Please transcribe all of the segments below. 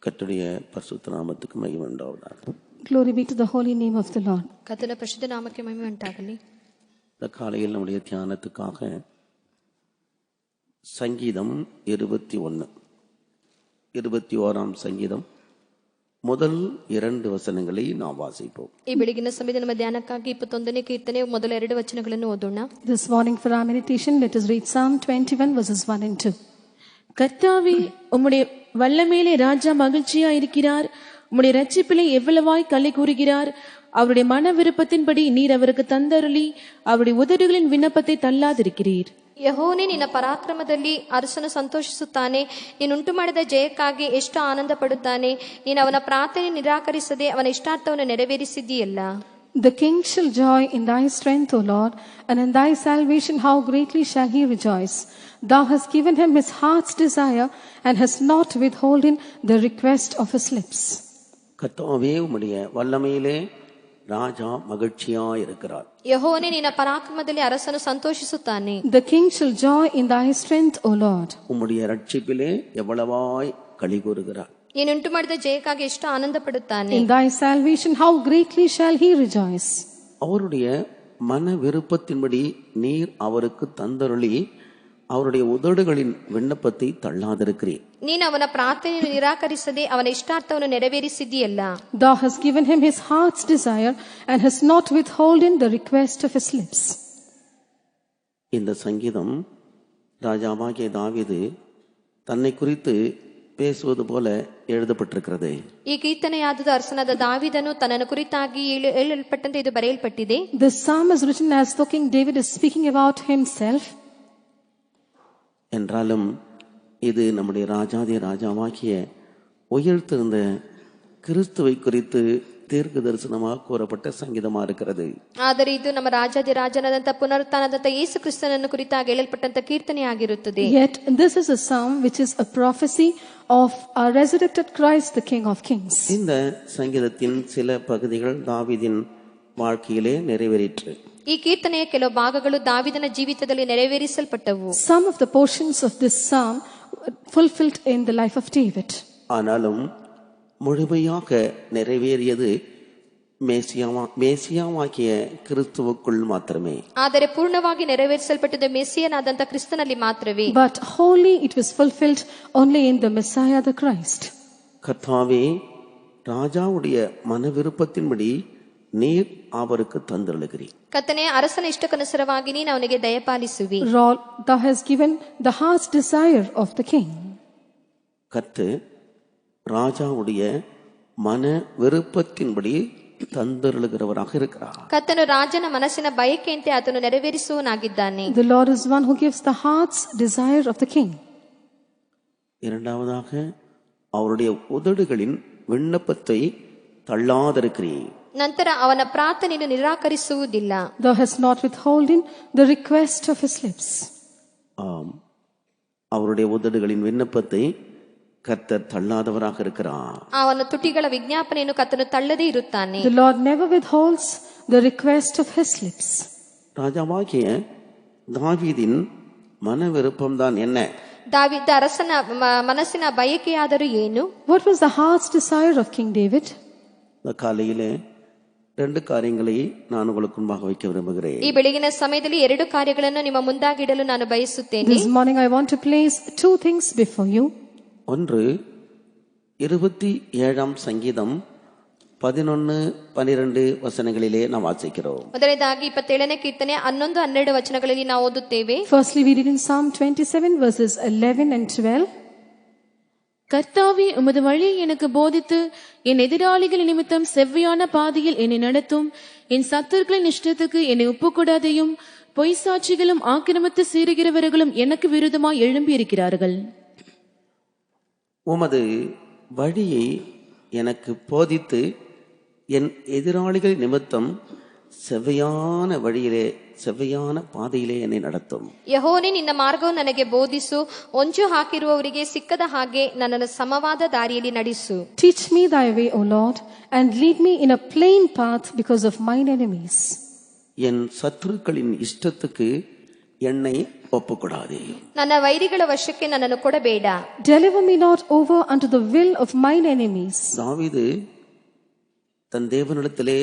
கர்த்தருடைய பரிசுத்த நாமத்துக்கு மகிமை உண்டாவதாக. Glory be to the holy name of the Lord. கர்த்தருடைய பரிசுத்த நாமத்துக்கு மகிமை உண்டாகಲಿ. இந்த காலையில் நம்முடைய தியானத்துக்காக சங்கீதம் 21 சங்கீதம் முதல் 2 வசனங்களை நாம் வாசிப்போம். ಈ ಬೆಳಗಿನ ಸಮಯದಲ್ಲಿ ನಮ್ಮ ಧ್ಯಾನಕ್ಕಾಗಿ 21ನೇ ಕೀರ್ತನೆ ಮೊದಲ 2 ವಚನಗಳನ್ನು ಓದೋಣ. This morning for our meditation, let us read Psalm 21 verses 1 and 2. கர்த்தாவே, உம்முடைய வல்லமையிலே ராஜா மகிழ்ச்சியா இருக்கிறார். உம்முடைய இரட்சிப்பிலே எவ்வளவாய் களி கூறுகிறார். அவருடைய மன விருப்பத்தின்படி நீர் அவருக்கு தந்தருளி அவருடைய உதடுகளின் விண்ணப்பத்தை தள்ளாதிருக்கிறீர். ಯೆಹೋವನೇ, ನಿನ್ನ ಪರಾಕ್ರಮದಲ್ಲಿ ಅರಸನು ಸಂತೋಷಿಸುತ್ತಾನೆ. ನೀನು ಉಂಟು ಮಾಡಿದ ಜಯಕ್ಕಾಗಿ ಎಷ್ಟು ಆನಂದ ಪಡುತ್ತಾನೆ. ನೀನು ಅವನ ಪ್ರಾರ್ಥನೆ ನಿರಾಕರಿಸದೆ ಅವನ ಇಷ್ಟಾರ್ಥವನ್ನು ನೆರವೇರಿಸಿದ್ದೀಯಲ್ಲ. The king shall joy in thy strength, O Lord, and in thy salvation how greatly shall he rejoice. Thou hast given him his heart's desire and hast not withholden the request of his lips. கர்த்தாவே, உம்முடைய வல்லமையிலே ராஜா மகிழ்ச்சியாய் இருக்கிறார். ಯೆಹೋವನೇ, ನಿನ್ನ ಪರಾಕ್ರಮದಲ್ಲಿ ಅರಸನು ಸಂತೋಷಿಸುತ್ತಾನೆ. The king shall joy in thy strength, O Lord. உம்முடைய இரட்சிப்பிலே எவ்வளவாய் களி கூறுகிறார். ನೀನು ಉಂಟು ಮಾಡಿದ ಜಯಕ್ಕಾಗಿ ಎಷ್ಟು ಆನಂದ ಪಡುತ್ತಾನೆ. In thy salvation how greatly shall he rejoice. அவருடைய மன விருப்பத்தின்படி நீர் அவருக்கு தந்தருளி அவருடைய உதடுகளின் விண்ணப்பத்தை தள்ளாதிருக்கிறீர். ನೀನು ಅವನ ಪ್ರಾರ್ಥನೆಯನ್ನು ನಿರಾಕರಿಸದೆ ಅವನ ಇಷ್ಟಾರ್ಥವನ್ನು ನೆರವೇರಿಸಿದ್ದೀಯಲ್ಲ. Thou hast given him his heart's desire and hast not withholden the request of his lips. இந்த சங்கீதம் ராஜாவாகிய தாவீது தன்னை குறித்து பேசுவது போல எழுதப்பட்டிருக்கிறது. ಈ ಕೀರ್ತನೆಯಾದುದು ಅರಸನಾದ ದಾವೀದನು ತನ್ನನ್ನು ಕುರಿತಾಗಿ ಹೇಳಲ್ಪಟ್ಟಂತೆ ಇದು ಬರೆಯಲ್ಪಟ್ಟಿದೆ. This psalm is written as though King David is speaking about himself. என்றாலும் இது நம்முடைய ராஜாதி ராஜாவாகிய உயர்த்திருந்த கிறிஸ்துவை குறித்து தீர்க்க தரிசனமாக கூறப்பட்ட சங்கீதமா இருக்கிறது. ಆದರೆ ಇದು ನಮ್ಮ ರಾಜಾದಿ ರಾಜನಾದಂತ ಪುನರುತ್ಥಾನದಂತ ಯೇಸು ಕ್ರಿಸ್ತನನ್ನು ಕುರಿತಾಗಿ ಹೇಳಲ್ಪಟ್ಟಂತ ಕೀರ್ತನೆಯಾಗಿರುತ್ತದೆ. Yet this is a psalm which is a prophecy of our resurrected Christ, the King of Kings. இந்த சங்கீதத்தின் சில பகுதிகள் தாவீதின் வாழ்க்கையிலே நிறைவேறிற்று. ಈ ಕೀರ್ತನೆಯ ಕೆಲವು ಭಾಗಗಳು ದಾವೀದನ ಜೀವಿತದಲ್ಲಿ ನೆರವೇರಿಸಲ್ಪಟ್ಟವು. Some of the portions of this psalm fulfilled in the life of David. ஆனாலும் முழுமையாக நிறைவேறியது மேசியாவாகிய கிறிஸ்துவுக்குள் மாத்திரமே. ಆದರೆ ಪೂರ್ಣವಾಗಿ ನೆರವೇರಿಸಲ್ಪಟ್ಟದ್ದು ಮೆಸ್ಸಿಯನಾದಂತ ಕ್ರಿಸ್ತನಲ್ಲಿ ಮಾತ್ರವೇ. But wholly it was fulfilled only in the Messiah, the Christ. கர்த்தாவே, ராஜாவுடைய மன விருப்பத்தின்படி நீர் அவருக்கு தந்தருளுகிறீர். ಕರ್ತನೇ, ಅರಸನ ಇಷ್ಟಕ್ಕನುಸಾರವಾಗಿ ನೀನು ಅವನಿಗೆ ದಯಪಾಲಿಸುವಿ. Thou hast given the heart's desire of the king. கர்த்தர் ராஜாவுடைய மன விருப்பத்தின்படி தந்தருளுகிறவராக இருக்கிறார். ಕರ್ತನು ರಾಜನ ಮನಸ್ಸಿನ ಬಯಕೆಯಂತೆ ಆತನು ನೆರವೇರಿಸುವನಾಗಿದ್ದಾನೆ. The Lord is one who gives the heart's desire of the king. இரண்டாவதாக அவருடைய உதடுகளின் விண்ணப்பத்தை தள்ளாதிருக்கிறீர். ನಂತರ ಅವನ ಪ್ರಾರ್ಥನೆಯನ್ನು ನಿರಾಕರಿಸುವುದಿಲ್ಲ. Thou hast not withholden the request of his lips. ஆம், அவருடைய உதடுகளின் விண்ணப்பத்தை கர்த்தர் தள்ளாதவராக இருக்கிறார். ಅವನ ತುಟಿಗಳ ವಿಜ್ಞಾಪನೆಯನ್ನು ಕರ್ತನು ತಳ್ಳದೇ ಇರುತ್ತಾನೆ. The Lord never withholds the request of his lips. ராஜாவாகிய தாவீதின் மன விருப்பம்தான் என்ன? ದಾವೀದ ಅರಸನ ಮನಸ್ಸಿನ ಬಯಕೆಯಾದರೂ ಏನು? What was the heart's desire of King David? இந்த காலையிலே 2 காரியங்களை நான் உங்களுக்கு முன்பாக வைக்க விரும்புகிறேன். ಈ ಬೆಳಗಿನ ಸಮಯದಲ್ಲಿ 2 ಕಾರ್ಯಗಳನ್ನು ನಿಮ್ಮ ಮುಂದಾಗಿಡಲು ನಾನು ಬಯಸುತ್ತೇನೆ. This morning I want to place 2 things before you. ஒன்று 27ஆம் சங்கீதம் 11-12 வசனங்களிலே நாம் வாசிக்கிறோம். ಮೊದಲನೇದಾಗಿ 27ನೇ ಕೀರ್ತನೆ 11-12 ವಚನಗಳಲ್ಲಿ ನಾವು ಓದುತ್ತೇವೆ. Firstly we read in Psalm 27 verses 11 and 12. கர்த்தாவே, உமது வழியை எனக்கு போதித்து என் எதிராளிகள் நிமித்தம் செவ்வையான பாதையில் என்னை நடத்தும். என் சத்துருக்களின் இஷ்டத்துக்கு என்னை ஒப்புக்கூடாதையும். பொய் சாட்சிகளும் ஆக்கிரமித்து சீறுகிறவர்களும் எனக்கு விரோதமாய் எழும்பி இருக்கிறார்கள். உமது வழியை எனக்கு போதித்து என் எதிராளிகள் நிமித்தம் செவ்வையான வழியிலே செவ்வையான பாதையிலே என்னை நடத்தும். ಯೆಹೋವನೇ, ನಿನ್ನ ಮಾರ್ಗವನ್ನು ನನಗೆ ಬೋಧಿಸು. ಹೊಂಚು ಹಾಕಿರುವವರಿಗೆ ಸಿಕ್ಕದ ಹಾಗೆ ನನ್ನನ್ನು ಸಮವಾದ ದಾರಿಯಲ್ಲಿ ನಡೆಸು. Teach me thy way, O Lord, and lead me in a plain path because of mine enemies. என் சத்துருக்களின் இஷ்டத்துக்கு என்னை ஒப்புக்கொடாதேயும். ನನ್ನ ವೈರಿಗಳ ವಶಕ್ಕೆ ನನ್ನನ್ನು ಕೊಡಬೇಡ. Deliver me not over unto the will of mine enemies. தாவீது தன் தேவனிடத்திலே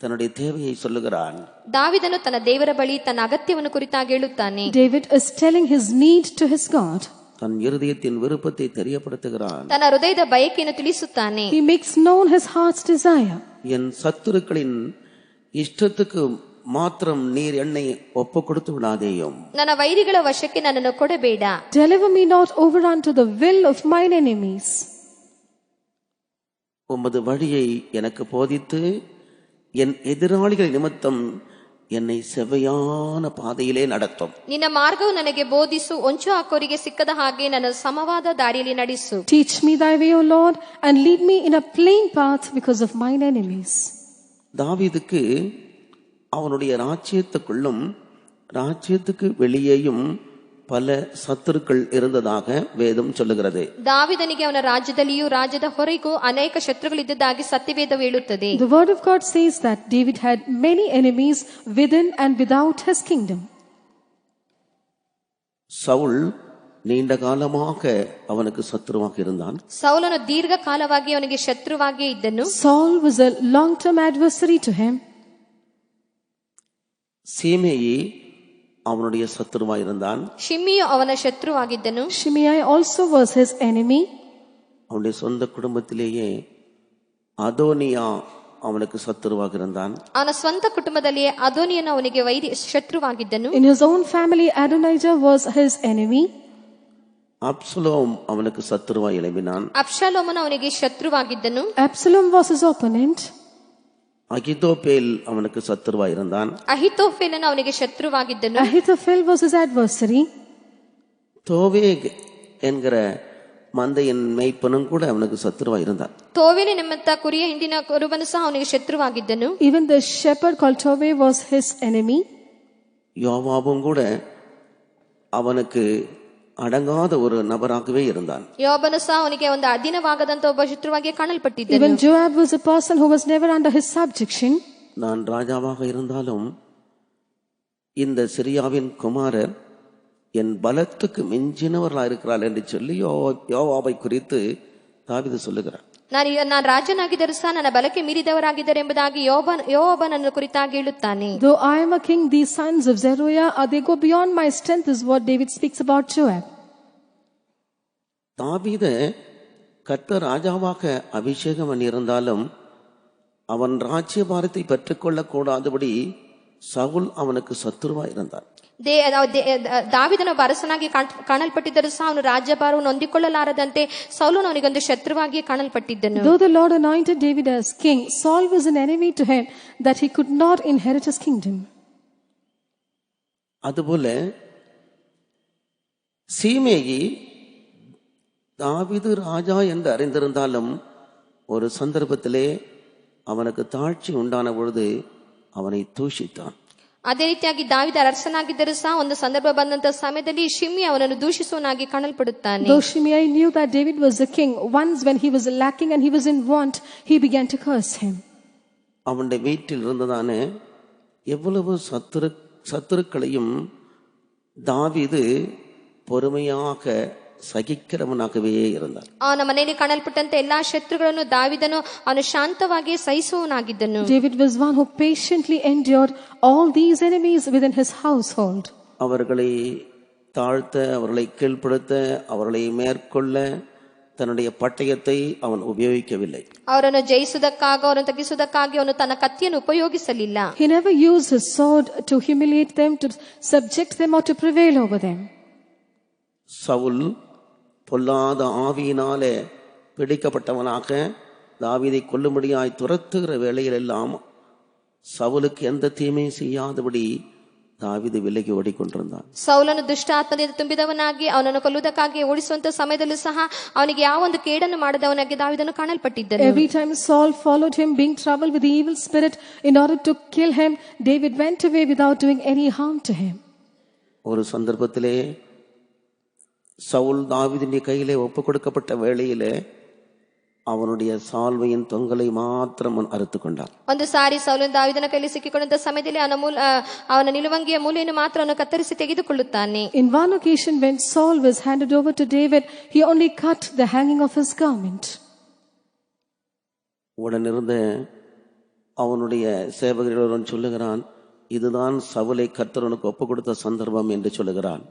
தன்னுடைய தேவையை சொல்லுகிறான். ದಾವಿದನು ತನ್ನ ದೇವರ ಬಳಿ ತನ್ನ ಅಗತ್ಯವನ್ನು ಕುರಿತಾಗಿ ಹೇಳುತ್ತಾನೆ. David is telling his need to his God. தன் இருதயத்தின் விருப்பத்தை தெரியப்படுத்துகிறான். ತನ್ನ ಹೃದಯದ ಬಯಕೆಯನ್ನು ತಿಳಿಸುತ್ತಾನೆ. He makes known his heart's desire. என் சத்துருக்களின் இஷ்டத்துக்கு மாத்திரம் நீர் என்னை ஒப்பு கொடுத்து விடாதேயும். ನನ್ನ ವೈರಿಗಳ ವಶಕ್ಕೆ ನನ್ನನ್ನು ಕೊಡಬೇಡ. Deliver me not over unto the will of mine enemies. உமது வழியை எனக்கு போதித்து என் எதிராளிகள் நிமித்தம் என்னை செவ்வையான பாதையிலே நடத்தும். ನಿನ್ನ ಮಾರ್ಗವು ನನಗೆ ಬೋಧಿಸು, ಹೊಂಚು ಹಾಕೋರಿಗೆ ಸಿಕ್ಕದ ಹಾಗೆ ನನ್ನ ಸಮವಾದ ದಾರಿಯಲ್ಲಿ ನಡೆಸು. Teach me thy way, O Lord, and lead me in a plain path because of mine enemies. தாவீதுக்கு அவனுடைய ராஜ்யத்துக்குள்ளும் ராஜ்யத்துக்கு வெளியேயும் பல சத்துருக்கள் இருந்ததாக வேதம் சொல்லுகிறது. ದಾವಿದನಿಗೆ ಅವನ ರಾಜ್ಯದಲ್ಲಿಯೂ ರಾಜ್ಯದ ಹೊರಗೂ ಅನೇಕ ಶತ್ರುಗಳಿದ್ದದ್ದಾಗಿ ಸತ್ಯವೇದವು ಹೇಳುತ್ತದೆ. The word of God says that David had many enemies within and without his kingdom. Saul நீண்ட காலமாக அவனுக்கு சத்துருவாக இருந்தான். ಸೌಲನು ದೀರ್ಘ ಕಾಲವಾಗಿ ಅವನಿಗೆ ಶತ್ರುವಾಗಿ ಇದ್ದನು. Saul was a long-term adversary to him. சீமேயி அவனுடைய சத்துருவாக இருந்தான். ಶಿಮ್ಮಿಯು ಅವನ ಶತ್ರುವಾಗಿದ್ದನು. Shimei also was his enemy. அவனுடைய சொந்த குடும்பத்திலேயே அதோனியா அவனுக்கு சத்துருவாக இருந்தான். ಅವನ ಸ್ವಂತ ಕುಟುಂಬದಲ್ಲಿಯೇ ಅದೋನಿಯನು ಅವನಿಗೆ ಶತ್ರುವಾಗಿದ್ದನು. In his own family, Adonijah was his enemy. Absalom அவனுக்கு சத்துருவாய் எழும்பினான். ಅಬ್ಷಾಲೋಮನು ಅವನಿಗೆ ಶತ್ರುವಾಗಿದ್ದನು. Absalom was his opponent. Ahithophel அவனுக்கு சத்துருவாய் இருந்தான். ಅಹಿತೋಫೆಲನು ಅವನಿಗೆ ಶತ್ರುವಾಗಿದ್ದನು. Ahithophel was his adversary. தோவேக் என்கிற மந்தையின் மேய்ப்பனும் கூட அவனுக்கு சத்துருவாய் இருந்தான். ತೋವೇಲಿ ನಿಮಿತ್ತ ಕುರಿಯ ಹಿಂಡಿನ ಕುರುಬನು ಸಹ ಅವನಿಗೆ ಶತ್ರುವಾಗಿದ್ದನು. Even the shepherd called Tove was his enemy. யோவாபும் கூட அவனுக்கு அடங்காத ஒரு நபராகவே இருந்தான். ಯೋಬನು ಸಹ ಅವನಿಗೆ ಒಂದು ಅಧೀನವಾಗದಂತ ಒಬ್ಬ ಶತ್ರುವಾಗಿ ಕಾಣಲ್ಪಟ್ಟಿದ್ದನು. Even Joab was a person who was never under his subjection. நான் ராஜாவாக இருந்தாலும் இந்த சிரியாவின் குமாரர் என் பலத்துக்கு மிஞ்சினவர்களாக இருக்கிறாள் என்று சொல்லி யோவாபை குறித்து தாவீது சொல்லுகிறார். ನಾನು ರಾಜನಾಗಿದ್ದರೂ ಸಹ ನನ್ನ ಬಲಕ್ಕೆ ಮೀರಿದವರಾಗಿದ್ದಾರೆ ಎಂಬುದಾಗಿ ಯೋಬನನ್ನು ಕುರಿತಾಗಿ ಹೇಳುತ್ತಾನೆ. Though I am a king, these sons of Zeruiah, they go beyond my strength, is what David speaks about Joab. தாவீத கர்த்தர் ராஜாவாக அபிஷேகம் பண்ணியிருந்தாலும் அவன் ராஜ்யபாரத்தை பெற்றுக்கொள்ள கூடாதபடி சவுல் அவனுக்கு சத்துருவா இருந்தான். ದಾವಿದನು ಅರಸನಾಗಿ ಕಾಣಲ್ಪಟ್ಟಿದ್ದರೂ ಸಹ ಅವನು ರಾಜ್ಯಭಾರವನ್ನು ಹೊಂದಿಕೊಳ್ಳಲಾರದಂತೆ ಸೌಲನು ಅವನಿಗೊಂದು ಶತ್ರುವಾಗಿ ಕಾಣಲ್ಪಟ್ಟಿದ್ದನು. Though the Lord anointed David as king, Saul was an enemy to him, that he could not inherit his kingdom. அதுபோல சீமேயி தாவீது ராஜா என்று அறிந்திருந்தாலும் ஒரு சந்தர்ப்பத்திலே அவனுக்கு தாழ்ச்சி உண்டான பொழுது அவனை தூஷித்தான். ಅದೇ ರೀತಿಯಾಗಿ ದಾವಿದ ಅರಸನಾಗಿದ್ದರೂ ಸಹ ಒಂದು ಸಂದರ್ಭ ಬಂದಂತ ಸಮಯದಲ್ಲಿ ಶಿಮ್ಮಿ ಅವನನ್ನು ದೂಷಿಸುವನಾಗಿ ಕಾಣಲ್ಪಡುತ್ತಾನೆ. Though Shimei knew that David was the king, once when he was lacking and he was in want, he began to curse him. அவனுடைய வீட்டில் இருந்ததான எவ்வளவு சத்துருக்களையும் தாவீது பொறுமையாக ಸಹಿக்கிறವನಾಗವೇ இருந்தான். ಅವನ ಮನೆಯಲ್ಲಿ ಕಾಣಲ್ಪಟ್ಟಂತೆ ಎಲ್ಲಾ ಶತ್ರುಗಳನ್ನು ದಾವಿದನು ಅವನು ಶಾಂತವಾಗಿ ಸಹಿಸುವವನಾಗಿದ್ದನು. David was one who patiently endured all these enemies within his household. அவர்களை தாழ்த்த, அவர்களை கீழ்ப்படுத்த, அவர்களை மேற்கொள்ள தன்னுடைய பட்டயத்தை அவன் உபயோகிக்கவில்லை. ಅವರನ್ನು ಜಯಿಸುವುದಕ್ಕಾಗಿ ಅವರನ್ನು ತಗ್ಗಿಸುವುದಕ್ಕಾಗಿ ಅವನು ತನ್ನ ಕತ್ತಿಯನ್ನು ಉಪಯೋಗಿಸಲಿಲ್ಲ. He never used his sword to humiliate them, to subject them or to prevail over them. Saul பொல்லாத ஆவியினாலே பிடிக்கப்பட்டவனாக தாவீதை கொல்லும்படியாய் துரத்துகிற வேளையில் எல்லாம் சவுலுக்கு எந்த தீமை செய்யாதபடி தாவீது விலகி ಓಡಿಕೊಂಡಿರುತ್ತಾನೆ. ಸೌಲನು ದುಷ್ಟ ಆತ್ಮದಿಂದ ತುಂಬಿದವನಾಗಿ ಅವನನ್ನು ಕೊಲ್ಲುವುದಕ್ಕಾಗಿ ಓಡಿಸುವಂತ ಸಮಯದಲ್ಲೂ ಸಹ ಅವನಿಗೆ ಯಾವ ಒಂದು ಕೇಡನ್ನು ಮಾಡದವನಾಗಿ ದಾವೀದನು ಕಾಣಲ್ಪಟ್ಟಿದ್ದನು. Every time Saul followed him, being troubled with the evil spirit in order to kill him, David went away without doing any harm to him. ஒரு சந்தர்ப்பத்திலே சவுல் தாவீதின் கையிலே ஒப்பு கொடுக்கப்பட்ட வேளையிலே அவனுடைய சால்வையின் தொங்கலை மாத்திரம் அறுத்து கொண்டான். ಒಂದು ಸಾರಿ ಸೌಲನು ದಾವೀದನ ಕೈಯಲ್ಲಿ ಸಿಕ್ಕಿಕೊಂಡಂತ ಸಮಯದಲ್ಲಿ ಅವನ ನಿಲುವಂಗಿಯ ಮೂಲೆಯನ್ನು ಮಾತ್ರ ಅವನು ಕತ್ತರಿಸಿ ತೆಗೆದುಕೊಳ್ಳುತ್ತಾನೆ. In one occasion when Saul was handed over to David, he only cut the hanging of his garment. உடனிருந்த அவனுடைய சேவகரிடம் சொல்லுகிறான், இதுதான் சவுலை கர்த்தருக்கு ஒப்பு கொடுத்த சந்தர்ப்பம் என்று சொல்லுகிறான்.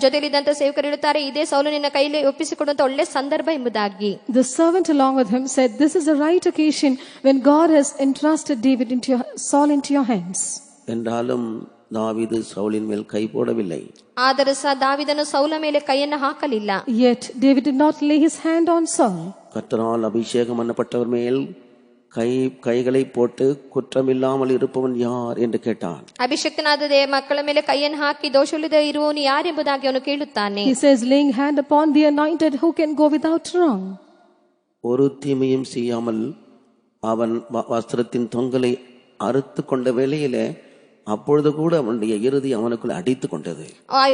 ಜೊತೆಯಲ್ಲಿದ್ದಂತ ಸೇವಕರು ಹೇಳುತ್ತಾರೆ, ಇದೇ ಸೌಲು ನಿನ್ನ ಕೈಯಲ್ಲಿ ಒಪ್ಪಿಸಿಕೊಡುವಂತ ಒಳ್ಳೆ ಸಂದರ್ಭ ಎಂಬುದಾಗಿ. The servant along with him said, this is a right occasion when God has entrusted Saul into your hands. என்றாலும் தாவீது சவுலின் மேல் கை போடவில்லை. ಆದರೆ ಸಹ ದಾವೀದನು ಸೌಲ ಮೇಲೆ ಕೈಯನ್ನು ಹಾಕಲಿಲ್ಲ. Yet David did not lay his hand on Saul. கர்த்தரால் அபிஷேகம் பண்ணப்பட்டவர் மேல் கைகளை போட்டு குற்றமில்லாமல் இருப்பவன் யார் என்று கேட்டான். ಅಭಿಷಕ್ತನಾದ ಮಕ್ಕಳ ಮೇಲೆ ಕೈಯನ್ನು ಹಾಕಿ ದೋಷವಿಲ್ಲದೆ ಇರುವವನು ಯಾರೆಂಬುದಾಗಿ ಅವನು ಕೇಳುತ್ತಾನೆ. He says, laying hand upon the anointed, who can go without wrong? ஒரு தீமையும் செய்யாமல் அவன் வஸ்திரத்தின் தொங்கலை அறுத்து கொண்ட வேளையிலே அப்பொழுது கூட அவனுடைய இறுதி அவனுக்குள் அடித்து கொண்டது.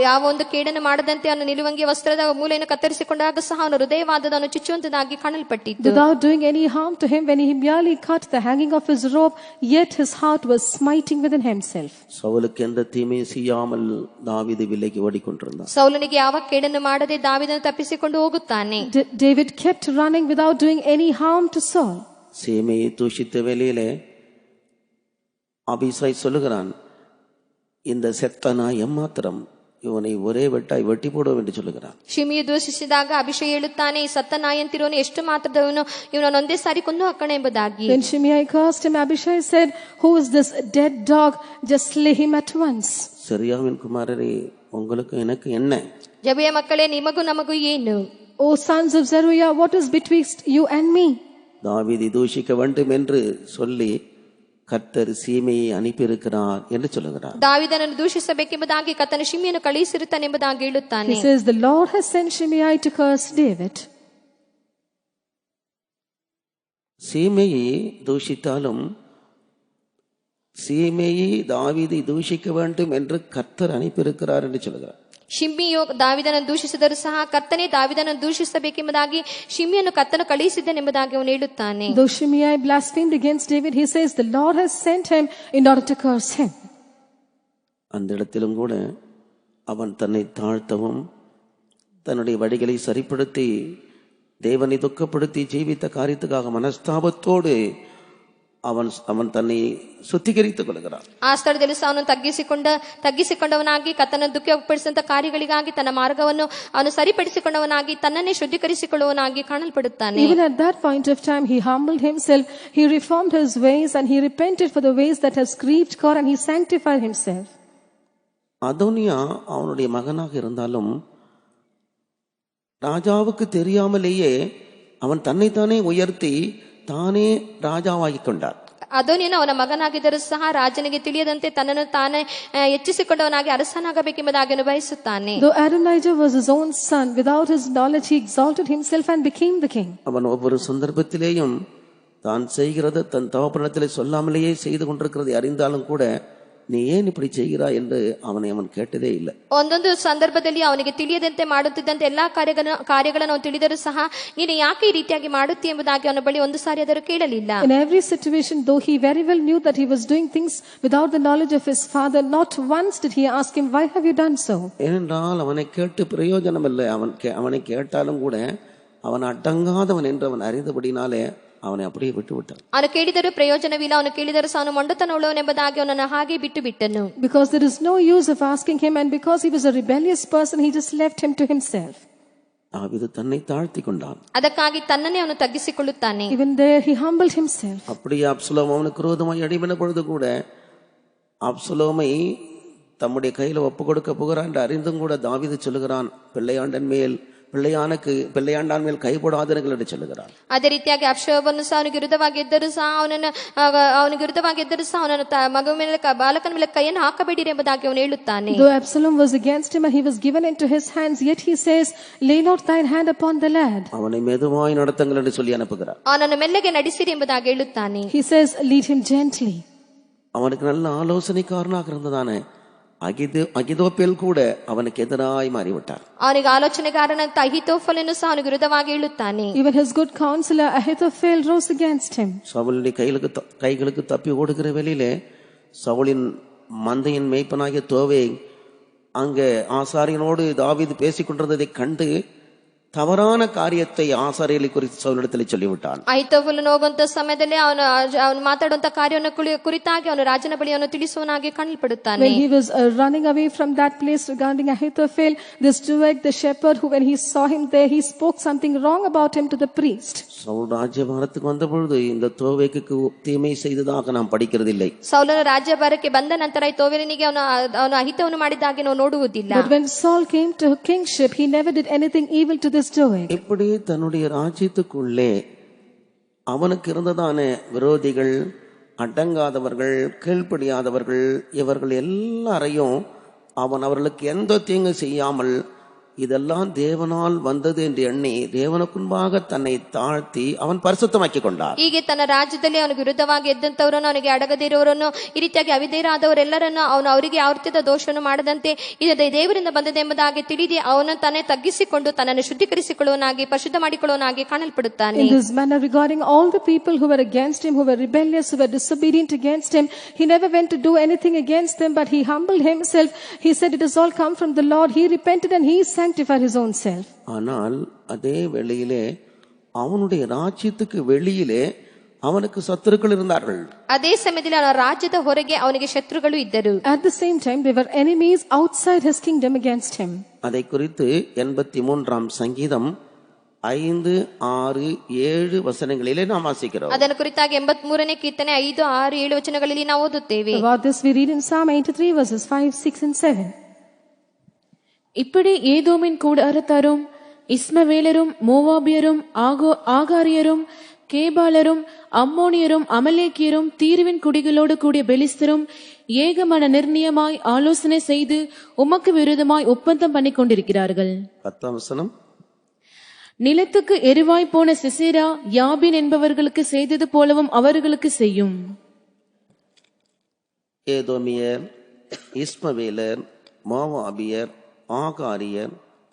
ಯಾವ ಒಂದು ಕೇಡನ್ನು ಮಾಡದಂತೆ ಅವನ ನಿಲುವಂಗಿ ವಸ್ತ್ರದ ಮೂಲೆಯನ್ನು ಕತ್ತರಿಸಿಕೊಂಡಾಗ ಸಹ ಅವನ ಹೃದಯವಾದದನ್ನು ಚುಚ್ಚುವಂತದಾಗಿ ಕಾಣಲ್ಪಟ್ಟಿತ್ತು. Without doing any harm to him, when he merely cut the hanging of his robe, yet his heart was smiting within himself. சவுலுக்கு எந்த தீமையும் செய்யாமல் தாவீது விலகி ஓடிக்கொண்டிருந்தான். ಸೌಲನಿಗೆ ಯಾವ ಕೇಡನ್ನು ಮಾಡದೆ ದಾವೀದನು ತಪ್ಪಿಸಿಕೊಂಡು ಹೋಗುತ್ತಾನೆ. David kept running without doing any harm to Saul. சீமையை தூஷித்த வேளையிலே அபிசாய் சொல்லுகிறான், இந்த செத்த நாய் எம்மாத்திரம் ಇವனை ஒரே வெட்டாய் வெட்டி போடுவோம் என்று சொல்லுகிறான். ಶಿಮಿಯು ದೂಷಿಸಿದಾಗ ಅಭಿಷೇಕ ಹೇಳುತ್ತಾನೆ, ಈ ಸತ್ತ ನಾಯಂತಿರೋನು ಎಷ್ಟು ಮಾತ್ರದವನು, ಇವನನ್ನು ಒಂದೇ ಸಾರಿ ಕೊಂದು ಹಾಕೋಣ ಎಂಬುದಾಗಿ. When Shimei cursed him, Abishai said, who is this dead dog? Just slay him at once. செருயாவின் குமாரரே, உங்களுக்கு எனக்கு என்ன? ಜಬೆಯ ಮಕ್ಕಳೇ, ನಿಮಗೂ ನಮಗೂ ಏನು? O sons of Zeruiah, what is betwixt you and me? தாவீதை தூஷிக்க வேண்டும் என்று சொல்லி கர்த்தர் சீமையை அனுப்பியிருக்கிறார் என்று சொல்லுகிறார். ದಾವೀದನನ್ನು ದೂಷಿಸಬೇಕೆಂಬುದಾಗಿ ಕರ್ತನು ಶಿಮಿಯನ್ನು ಕಳುಹಿಸಿರುತ್ತಾನೆ ಎಂಬುದಾಗಿ ಹೇಳುತ್ತಾನೆ. He says the Lord has sent Shimei to curse David. சீமையை தூஷித்தாலும் சீமையை தாவீதை தூஷிக்க வேண்டும் என்று கர்த்தர் அனுப்பியிருக்கிறார் என்று சொல்லுகிறார். ಶಿಮಿಯು ದಾವೀದನನ್ನು ದೂಷಿಸಿದರೂ ಸಹ ಕರ್ತನೇ ದಾವೀದನನ್ನು ದೂಷಿಸಬೇಕೆಂಬುದಾಗಿ ಶಿಮಿಯನ್ನು ಕರ್ತನು ಕಳುಹಿಸಿದ್ದನೆಂಬುದಾಗಿ ಅವನು ಹೇಳುತ್ತಾನೆ. Though Shimei blasphemed against David, he says the Lord has sent him in order to curse him. அந்த இடத்திலும் கூட அவன் தன்னை தாழ்த்தவும் தன்னுடைய வழிகளை சரிப்படுத்தி தேவனை துக்கப்படுத்தி ஜீவித்த காரியத்துக்காக மனஸ்தாபத்தோடு அவன் தன்னை சுத்திகரித்துக் கொள்கிறான். ಆ ಸ್ಥಳದಲ್ಲಿ ಸಹ ಅವನು ತಗ್ಗಿಸಿಕೊಂಡವನಾಗಿ ಕರ್ತನ ದುಃಖಪಡಿಸಿದಂತ ಕಾರ್ಯಗಳಿಗಾಗಿ ತನ್ನ ಮಾರ್ಗವನ್ನು ಅವನು ಸರಿಪಡಿಸಿಕೊಂಡವನಾಗಿ ತನ್ನನ್ನೇ ಶುದ್ಧೀಕರಿಸಿಕೊಳ್ಳುವವನಾಗಿ ಕಾಣಲ್ಪಡುತ್ತಾನೆ. Even at that point of time he humbled himself, he reformed his ways and he repented for the ways that have grieved God and he sanctified himself. அதோனியா அவனுடைய மகனாக இருந்தாலும் ராஜாவுக்கு தெரியாமலேயே அவன் தன்னைத்தானே உயர்த்தி தானே ராஜாவாகி கொண்டார். ಅದೋನಿಯನು ಅವನ ಮಗನಾಗಿದ್ದರೂ ಸಹ ರಾಜನಿಗೆ ತಿಳಿಯದಂತೆ ತನ್ನನ್ನು ತಾನೇ ಹೆಚ್ಚಿಸಿಕೊಂಡವನಾಗಿ ಅರಸನಾಗಬೇಕೆಂಬುದಾಗಿ ಬಯಸುತ್ತಾನೆ. Though Adonijah was his own son, without his knowledge he exalted himself and became the king. அவன் ஒவ்வொரு சந்தர்ப்பத்திலேயும் தான் செய்கிறது தன் தகப்பனிடத்திலே சொல்லாமலேயே செய்து கொண்டிருக்கிறதை அறிந்தாலும் கூட நீ ஏன் இப்படி செய்கிறாய் என்று அவன் கேட்டதே இல்லை. ಒಂದೊಂದು ಸಂದರ್ಭದಲ್ಲಿ ಅವನಿಗೆ ತಿಳಿಯದಂತೆ ಮಾಡುತ್ತಿದ್ದಂತೆ ಎಲ್ಲಾ ಕಾರ್ಯಗಳನ್ನು ಅವನು ತಿಳಿದರೂ ಸಹ ನೀನು ಯಾಕೆ ಈ ರೀತಿಯಾಗಿ ಮಾಡುತ್ತಿ ಎಂಬುದಾಗಿ ಅವನ ಬಳಿ ಒಂದು ಸಾರಿ ಆದರೂ ಕೇಳಲಿಲ್ಲ. In every situation, though he very well knew that he was doing things without the knowledge of his father, not once did he ask him, why have you done so? ஏனென்றால் அவனை கேட்டு பிரயோஜனம் இல்லை. அவனை கேட்டாலும் கூட அவன் அடங்காதவன் என்று அவன் அறிந்தபடினாலே ಅವನೇ அப்படியே ಬಿಟ್ಟು ಬಿಟ್ಟ. ಅವನು ಕೇಳಿದರೂ ಪ್ರಯೋಜನವಿಲ್ಲ, ಅವನು ಕೇಳಿದರೂ ಸಹ ಅವನು ಮೊಂಡತನ ಉಳ್ಳವನೆಂಬುದಾಗಿ ಅವನನ್ನು ಹಾಗೆ ಬಿಟ್ಟು ಬಿಟ್ಟನು. Because there is no use of asking him, and because he was a rebellious person, he just left him to himself. தாவீது தன்னை தாழ்த்திக்கொண்டான். ಅದಕ್ಕಾಗಿ ತನ್ನನ್ನೇ ಅವನು ತಗ್ಗಿಸಿಕೊಳ್ಳುತ್ತಾನೆ. Even there he humbled himself. அப்படியே அப்சலோம் அவனுக்கு விரோதமாய் அடிபட்ட பொழுது கூட அப்சலோமை தம்முடைய கையில ஒப்பு கொடுக்க போகிறான் என்று அறிந்தும் கூட தாவீது சொல்லுகிறான், பிள்ளையாண்டான் மேல் கை போடாதீர்கள் என்று சொல்லுகிறான். ಅದೇ ರೀತಿಯಾಗಿ ಅಬ್ಷಾಲೋಮನು ಸಹ ಅವನಿಗೆ ವಿರುದ್ಧವಾಗಿ ಎದ್ದರೂ ಸಹ ಅವನನ್ನು ಮಗನ ಮೇಲೆ ಬಾಲಕನ ಮೇಲೆ ಕೈಯನ್ನು ಹಾಕಬೇಡಿರಿ ಎಂಬುದಾಗಿ ಅವನು ಹೇಳುತ್ತಾನೆ. Though Absalom was against him and he was given into his hands, yet he says, lay not thine hand upon the lad. அவனை மெதுவாய் நடத்துங்கள் என்று சொல்லி அனுப்புகிறார். ಅವನನ್ನು ಮೆಲ್ಲಗೆ ನಡೆಸಿರಿ ಎಂಬುದಾಗಿ ಹೇಳುತ್ತಾನೆ. He says, lead him gently. அவனுக்கு நல்ல ஆலோசனைக்காரனாக இருந்ததானே அகிதோப்பேல் கூட அவனுக்கு எதிராய் மாறிவிட்டார். ಅವನಿಗೆ ಆಲೋಚನೆಗಾರನಂತ ಅಹಿತೋಫಲನು ಸಹ ಅವನಿಗೆ ವಿರುದ್ಧವಾಗಿ ಹೇಳುತ್ತಾನೆ. Even his good counselor Ahithophel rose against him. சவுலுடைய கைகளுக்கு தப்பி ஓடுகிற வேளையிலே சவுலின் மந்தையின் மேய்ப்பனாகிய தோவே அங்கே ஆசாரியனோடு தாவீது பேசிக் கொண்டிருந்ததை கண்டு தவறான காரியத்தை ஆசாரியரை குறித்து சவுலிடத்தில் சொல்லிவிட்டான். ಅಹಿತೋಫಲನು ಹೋಗುವಂತ ಸಮಯದಲ್ಲಿ ಅವನು ಮಾತಾಡುವಂತ ಕಾರ್ಯವನ್ನು ಕುರಿತಾಗಿ ಅವನು ರಾಜನ ಬಳಿ ಅವನು ತಿಳಿಸುವನಾಗಿ ಕಾಣಲ್ಪಡುತ್ತಾನೆ. When he was running away from that place regarding Ahithophel, this Doeg the shepherd, who when he saw him there, he spoke something wrong about him to the priest. Saul ராஜ்யபாரத்துக்கு வந்த பொழுது இந்த தோவேக்கு தீமை செய்ததாக நாம் படிக்கிறதில்லை. ಸೌಲನ ರಾಜ್ಯಭಾರಕ್ಕೆ ಬಂದ ನಂತರ ಈ ತೋವೇಲನಿಗೆ ಅವನು ಅಹಿತವನ್ನು ಮಾಡಿದ್ದಾಗಿ ನಾವು ನೋಡುವುದಿಲ್ಲ. But when Saul came to kingship, he never did anything evil to this Doeg. இப்படி தன்னுடைய ராஜ்யத்துக்குள்ளே அவனுக்கு இருந்ததான விரோதிகள், அடங்காதவர்கள், கீழ்ப்படியாதவர்கள், இவர்கள் எல்லாரையும் அவர்களுக்கு எந்த தீங்கு செய்யாமல் இதெல்லாம் தேவனால் வந்தது என்று எண்ணி தேவனுக்குன்பாக தன்னை தாழ்த்தி ಅವನು ಪರಿಶುದ್ಧಮಾಕಿ ಕೊಂಡಾர். ಹೀಗೆ ತನ್ನ ರಾಜ್ಯದಲ್ಲಿ ಅವನಿಗೆ ವಿರುದ್ಧವಾಗಿ ಎದ್ದಂತವರನ್ನು, ಅವನಿಗೆ ಅಡಗದಿರುವವರನ್ನು, ಈ ರೀತಿಯಾಗಿ ಅವಿಧೇಯರಾದವರೆಲ್ಲರನ್ನು ಅವನು ಅವರಿಗೆ ಯಾವ ರೀತಿಯ ದೋಷವನ್ನು ಮಾಡದಂತೆ ಇದು ದೇವರಿಂದ ಬಂದದೆ ಎಂಬುದಾಗಿ ತಿಳಿದಿ ಅವನು ತನ್ನೇ ತಗ್ಗಿಸಿಕೊಂಡು ತನ್ನನ್ನು ಶುದ್ಧೀಕರಿಸಿಕೊಳ್ಳುವನಾಗಿ ಪರಿಶುದ್ಧ ಮಾಡಿಕೊಳ್ಳುವನಾಗಿ ಕಾಣಲ್ಪಡುತ್ತಾನೆ. In this manner, regarding all the people who were against him, who were rebellious, who were disobedient against him, he never went to do anything against them, but he humbled himself. He said, "It has all come from the Lord." He repented and he sanctified his own self. ஆனால் அதே வேளையிலே அவனுடைய ராஜ்யத்துக்கு வெளியிலே அவனுக்கு சத்துருக்கள் இருந்தார்கள். ಅದೇ ಸಮಯದಲ್ಲಿ ಅವನ ರಾಜ್ಯದ ಹೊರಗೆ ಅವನಿಗೆ ಶತ್ರುಗಳು ಇದ್ದರು. At the same time, there were enemies outside his kingdom against him. அதை குறித்து 83ஆம் சங்கீதம் 5, 6, 7 வசனங்களிலே நாம் வாசிக்கிறோம். ಅದನ್ನು ಕುರಿತಾಗಿ 83ನೇ ಕೀರ್ತನೆ 5, 6, 7 ವಚನಗಳಲ್ಲಿ ನಾವು ಓದುತ್ತೇವೆ. About this we read in Psalm 83 verses 5, 6 and 7. இப்படி ஏதோமின் கூடாரத்தாரும் இஸ்மவேலரும் மோவாபியரும் ஆகாரியரும் கேபாலரும் அம்மோனியரும் அமலேக்கியரும் தீருவின் குடிகளோடு கூடிய பெலிஸ்தரும் ஏகமன நிர்ணயமாய் ஆலோசனை செய்து உமக்கு விரோதமாய் ஒப்பந்தம் பண்ணி கொண்டிருக்கிறார்கள். 10ஆம் வசனம். நிலத்துக்கு எரிவாய் போன சிசேரா யாபின் என்பவர்களுக்கு செய்தது போலவும் அவர்களுக்கு செய்யும். ஏதோமியர், இஸ்மவேலர், மோவாபியர், ஆகாரியர்,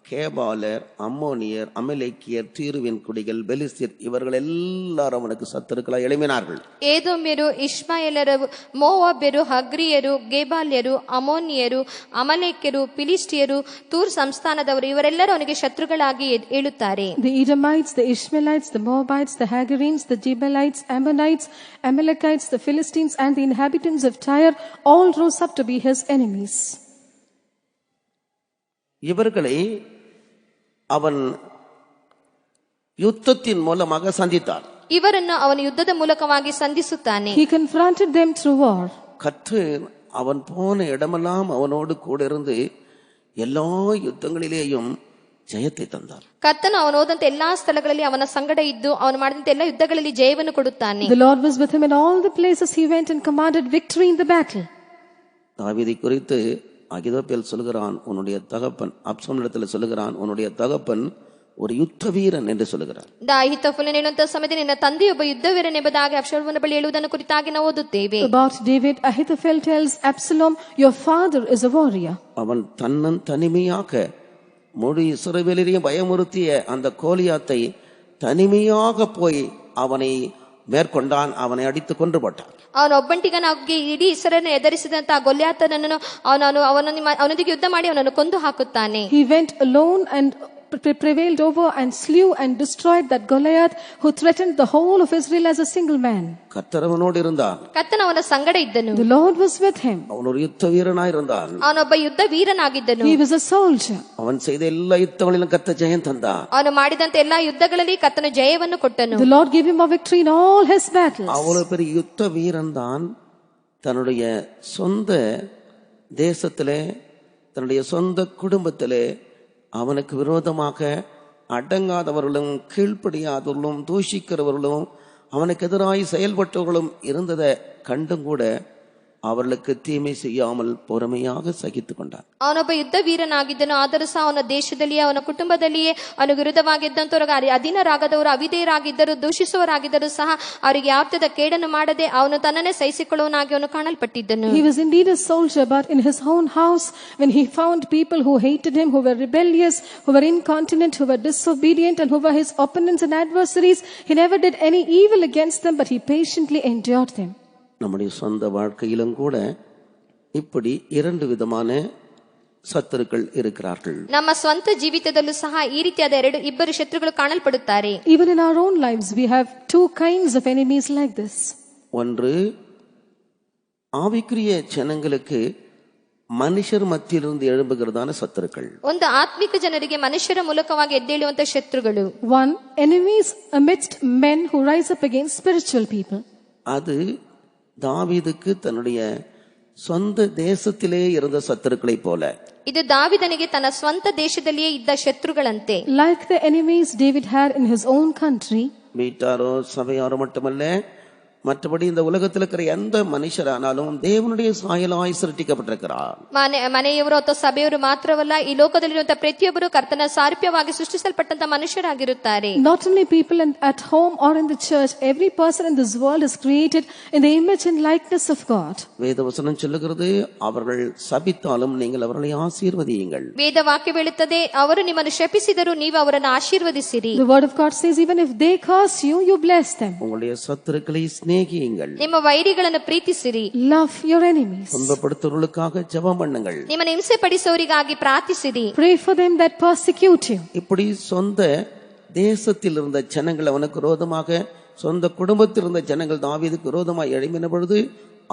கேபாலர், அம்மோனியர், அமலேக்கியர், தீருவின் குடிகள், பெலிஸ்தர், இவர்கள் எல்லாரும் அவனுக்கு சத்துருக்களாய் எழும்பினார்கள். ಏದೋಮ್ಯರು, ಇಷ್ಮಾಯೇಲರು, ಮೋವಾಬ್ಯರು, ಹಗ್ರಿಯರು, ಗೇಬಾಲ್ಯರು, ಅಮೋನಿಯರು, ಅಮಲೇಕ್ಯರು, ಫಿಲಿಸ್ಟಿಯರು, ತೂರ್ ಸಂಸ್ಥಾನದವರು ಇವರೆಲ್ಲರೂ ಅವನಿಗೆ ಶತ್ರುಗಳಾಗಿ ಏಳುತ್ತಾರೆ. The Edomites, the Ishmaelites, the Moabites, the Hagarenes, the Jebalites, Ammonites, Amalekites, the Philistines and the inhabitants of Tyre all rose up to be his enemies. இவர்களை அவன் யுத்தத்தின் மூலமாக சந்தித்தார். ಇವರನ್ನು ಅವನು ಯುದ್ಧದ ಮೂಲಕವಾಗಿ ಸಂಧಿಸುತ್ತಾನೆ. He confronted them through war. கர்த்தர் அவன் போன இடமெல்லாம் அவனோடு கூட இருந்து எல்லா யுத்தங்களிலேயும் ஜெயத்தை தந்தார். ಕರ್ತನು ಅವನು ಹೋದಂತ ಎಲ್ಲಾ ಸ್ಥಳಗಳಲ್ಲಿ ಅವನ ಸಂಗಡ ಇದ್ದು ಅವನು ಮಾಡಿದಂತ ಎಲ್ಲಾ ಯುದ್ಧಗಳಲ್ಲಿ ಜಯವನ್ನು ಕೊಡುತ್ತಾನೆ. The Lord was with him in all the places he went and commanded victory in the battle. தாவீதை குறித்து அகிதோப்பேல் சொல்கிறான், உன்னுடைய தகப்பன் அப்சலோமிடத்தில் சொல்கிறான், உன்னுடைய தகப்பன் ஒரு யுத்த வீரன் என்று சொல்கிறார். ಅಹಿತೋಫೆಲನು ಹೇಳುವಂತ ಸಮಯದಲ್ಲಿ ನಿನ್ನ ತಂದೆಯೊಬ್ಬ ಯುದ್ಧ ವೀರನೆಂಬುದಾಗಿ ಅಬ್ಷಾಲೋಮನ ಬಳಿ ಹೇಳುವುದನ್ನು ಕುರಿತಾಗಿ ನಾವು ಓದುತ್ತೇವೆ. About David, Ahithophel tells Absalom, "Your father is a warrior." அவன் தனிமையாக முழு இஸ்ரவேலரையும் பயமுறுத்திய அந்த கோலியாத்தை தனிமையாக போய் அவனை மேற்கொண்டான், அவனை அடித்து கொன்று போட்டான். ಅವನು ಒಬ್ಬಂಟಿಗನಾಗಿ ಇಡೀ ಇಸ್ರಾಯೇಲನ್ನು ಎದುರಿಸಿದಂತ ಗೊಲ್ಯಾತನನ್ನು ಅವನೊಂದಿಗೆ ಯುದ್ಧ ಮಾಡಿ ಅವನನ್ನು ಕೊಂದು ಹಾಕುತ್ತಾನೆ. He went alone and prevailed over and slew and destroyed that Goliath who threatened the whole of Israel as a single man. கர்த்தர் அவனோடு இருந்தார். ಕರ್ತನು ಅವನ ಸಂಗಡ ಇದ್ದನು. The Lord was with him. அவன் ஒரு யுத்த வீரனாய் இருந்தான். ಅವನೊಬ್ಬ ಯುದ್ಧ ವೀರನಾಗಿದ್ದನು. He was a soldier. அவன் செய்த எல்லா யுத்தங்களிலும் கர்த்தர் ஜெயம் தந்தார். ಅವನು ಮಾಡಿದಂತ ಎಲ್ಲಾ ಯುದ್ಧಗಳಲ್ಲಿ ಕರ್ತನು ಜಯವನ್ನು ಕೊಟ್ಟನು. The Lord gave him a victory in all his battles. அவ்வளவு பெரிய யுத்த வீரன் தான் தன்னுடைய சொந்த தேசத்திலே, தன்னுடைய சொந்த குடும்பத்திலே அவனுக்கு விரோதமாக அடங்காதவர்களும் கீழ்ப்படியாதவர்களும் தூஷிக்கிறவர்களும் அவனுக்கு எதிராய் செயல்பட்டவர்களும் இருந்ததை கண்டும் கூட அவர்களுக்கு தீமை செய்யாமல் பொறுமையாக ಸಹಿತು கொண்டார். ಅವನೊಬ್ಬ ಯುದ್ಧ ವೀರನಾಗಿದ್ದನು, ಆದರೂ ಸಹ ಅವನ ದೇಶದಲ್ಲಿಯೇ ಅವನ ಕುಟುಂಬದಲ್ಲಿಯೇ ಅವನಿಗೆ ವಿರುದ್ಧವಾಗಿದ್ದಂತವ್ರಿಗೆ ಅಧೀನರಾಗದವರು, ಅವಿಧೇಯರಾಗಿದ್ದರು, ದೂಷಿಸುವವರಾಗಿದ್ದರು ಸಹ ಅವರಿಗೆ ಯಾವ ಕೇಡನ್ನು ಮಾಡದೆ ಅವನು ತನ್ನನ್ನೇ ಸಹಿಸಿಕೊಳ್ಳುವನಾಗಿ ಅವನು ಕಾಣಲ್ಪಟ್ಟಿದ್ದನು. He was indeed a soldier, but in his own house, when he found people who hated him, who were rebellious, who were incontinent, who were disobedient, and who were his opponents and adversaries, he never did any evil against them, but he patiently endured them. நம்முடைய சொந்த வாழ்க்கையிலும் கூட இப்படி இரண்டு விதமான சத்துருக்கள் இருக்கிறார்கள். ನಮ್ಮ ಸ್ವಂತ ಜೀವಿತದಲ್ಲೂ ಸಹ ಈ ರೀತಿಯಾದ ಇಬ್ಬರು ಶತ್ರುಗಳು ಕಾಣಲ್ಪಡುತ್ತಾರೆ. Even in our own lives we have two kinds of enemies like this. ஒன்று ஆவிக்குரிய ஜனங்களுக்கு ಮನುಷ್ಯರ ಮಧ್ಯದಿಂದ எழும்புகிறதான சத்துருக்கள். ಒಂದು ಆತ್ಮಿಕ ಜನರಿಗೆ ಮನುಷ್ಯರ ಮೂಲಕವಾಗಿ ಎದ್ದೇಳುವಂತ ಶತ್ರುಗಳು. One, enemies amidst men who rise up against spiritual people. அது தாவீதுக்கு தன்னுடைய சொந்த தேசத்திலே இருந்த சத்துருக்களை போல. ಇದು ದಾವಿದನಿಗೆ ತನ್ನ ಸ್ವಂತ ದೇಶದಲ್ಲಿಯೇ ಇದ್ದ ಶತ್ರುಗಳಂತೆ. Like the enemies David had in his own country. வீட்டாரோ சபையாரோ மட்டுமல்ல, மற்றபடி இந்த உலகத்தில் இருக்கிற எந்த மனுஷரானாலும் தேவனுடைய சாயலாய் சிருஷ்டிக்கப்பட்டிருக்கிறார். ಮನೆಯವರು ಅಥವಾ ಸಭೆಯವರು ಮಾತ್ರವಲ್ಲ, ಈ ಲೋಕದಲ್ಲಿರುವಂತಹ ಪ್ರತಿಯೊಬ್ಬರು ಕರ್ತನ ಸಾರೂಪ್ಯವಾಗಿ ಸೃಷ್ಟಿಸಲ್ಪಟ್ಟಂತ ಮನುಷ್ಯರಾಗಿರುತ್ತಾರೆ. Not only people at home or in the church, every person in this world is created in the image and likeness of God. வேதவசனம் சொல்லுகிறது, அவர்கள் சபித்தாலும் நீங்கள் அவர்களை ஆசீர்வதியுங்கள். ವೇದ ವಾಕ್ಯ ಹೇಳುತ್ತದೆ, ಅವರು ನಿಮ್ಮನ್ನು ಶಪಿಸಿದರೂ ನೀವು ಅವರನ್ನು ಆಶೀರ್ವದಿಸಿರಿ. The word of God says, even if they curse you, you bless them. உங்களுடைய சத்துருக்களை ನಿಮ್ಮ ವೈರಿಗಳನ್ನು ಪ್ರೀತಿಸಿರಿ. Love your enemies. துன்பப்படுத்துவர்களுக்காக ஜெபம் பண்ணுங்கள். ನಿಮ್ಮನ್ನು ಹಿಂಸೆ ಪಡಿಸುವವರಿಗಾಗಿ ಪ್ರಾರ್ಥಿಸಿರಿ. Pray for them that persecute you. இப்படி சொந்த தேசத்தில் இருந்த ஜனங்கள் அவனுக்கு விரோதமாக, சொந்த குடும்பத்தில் இருந்த ஜனங்கள் தாவீதுக்கு விரோதமாக எழும்பின பொழுது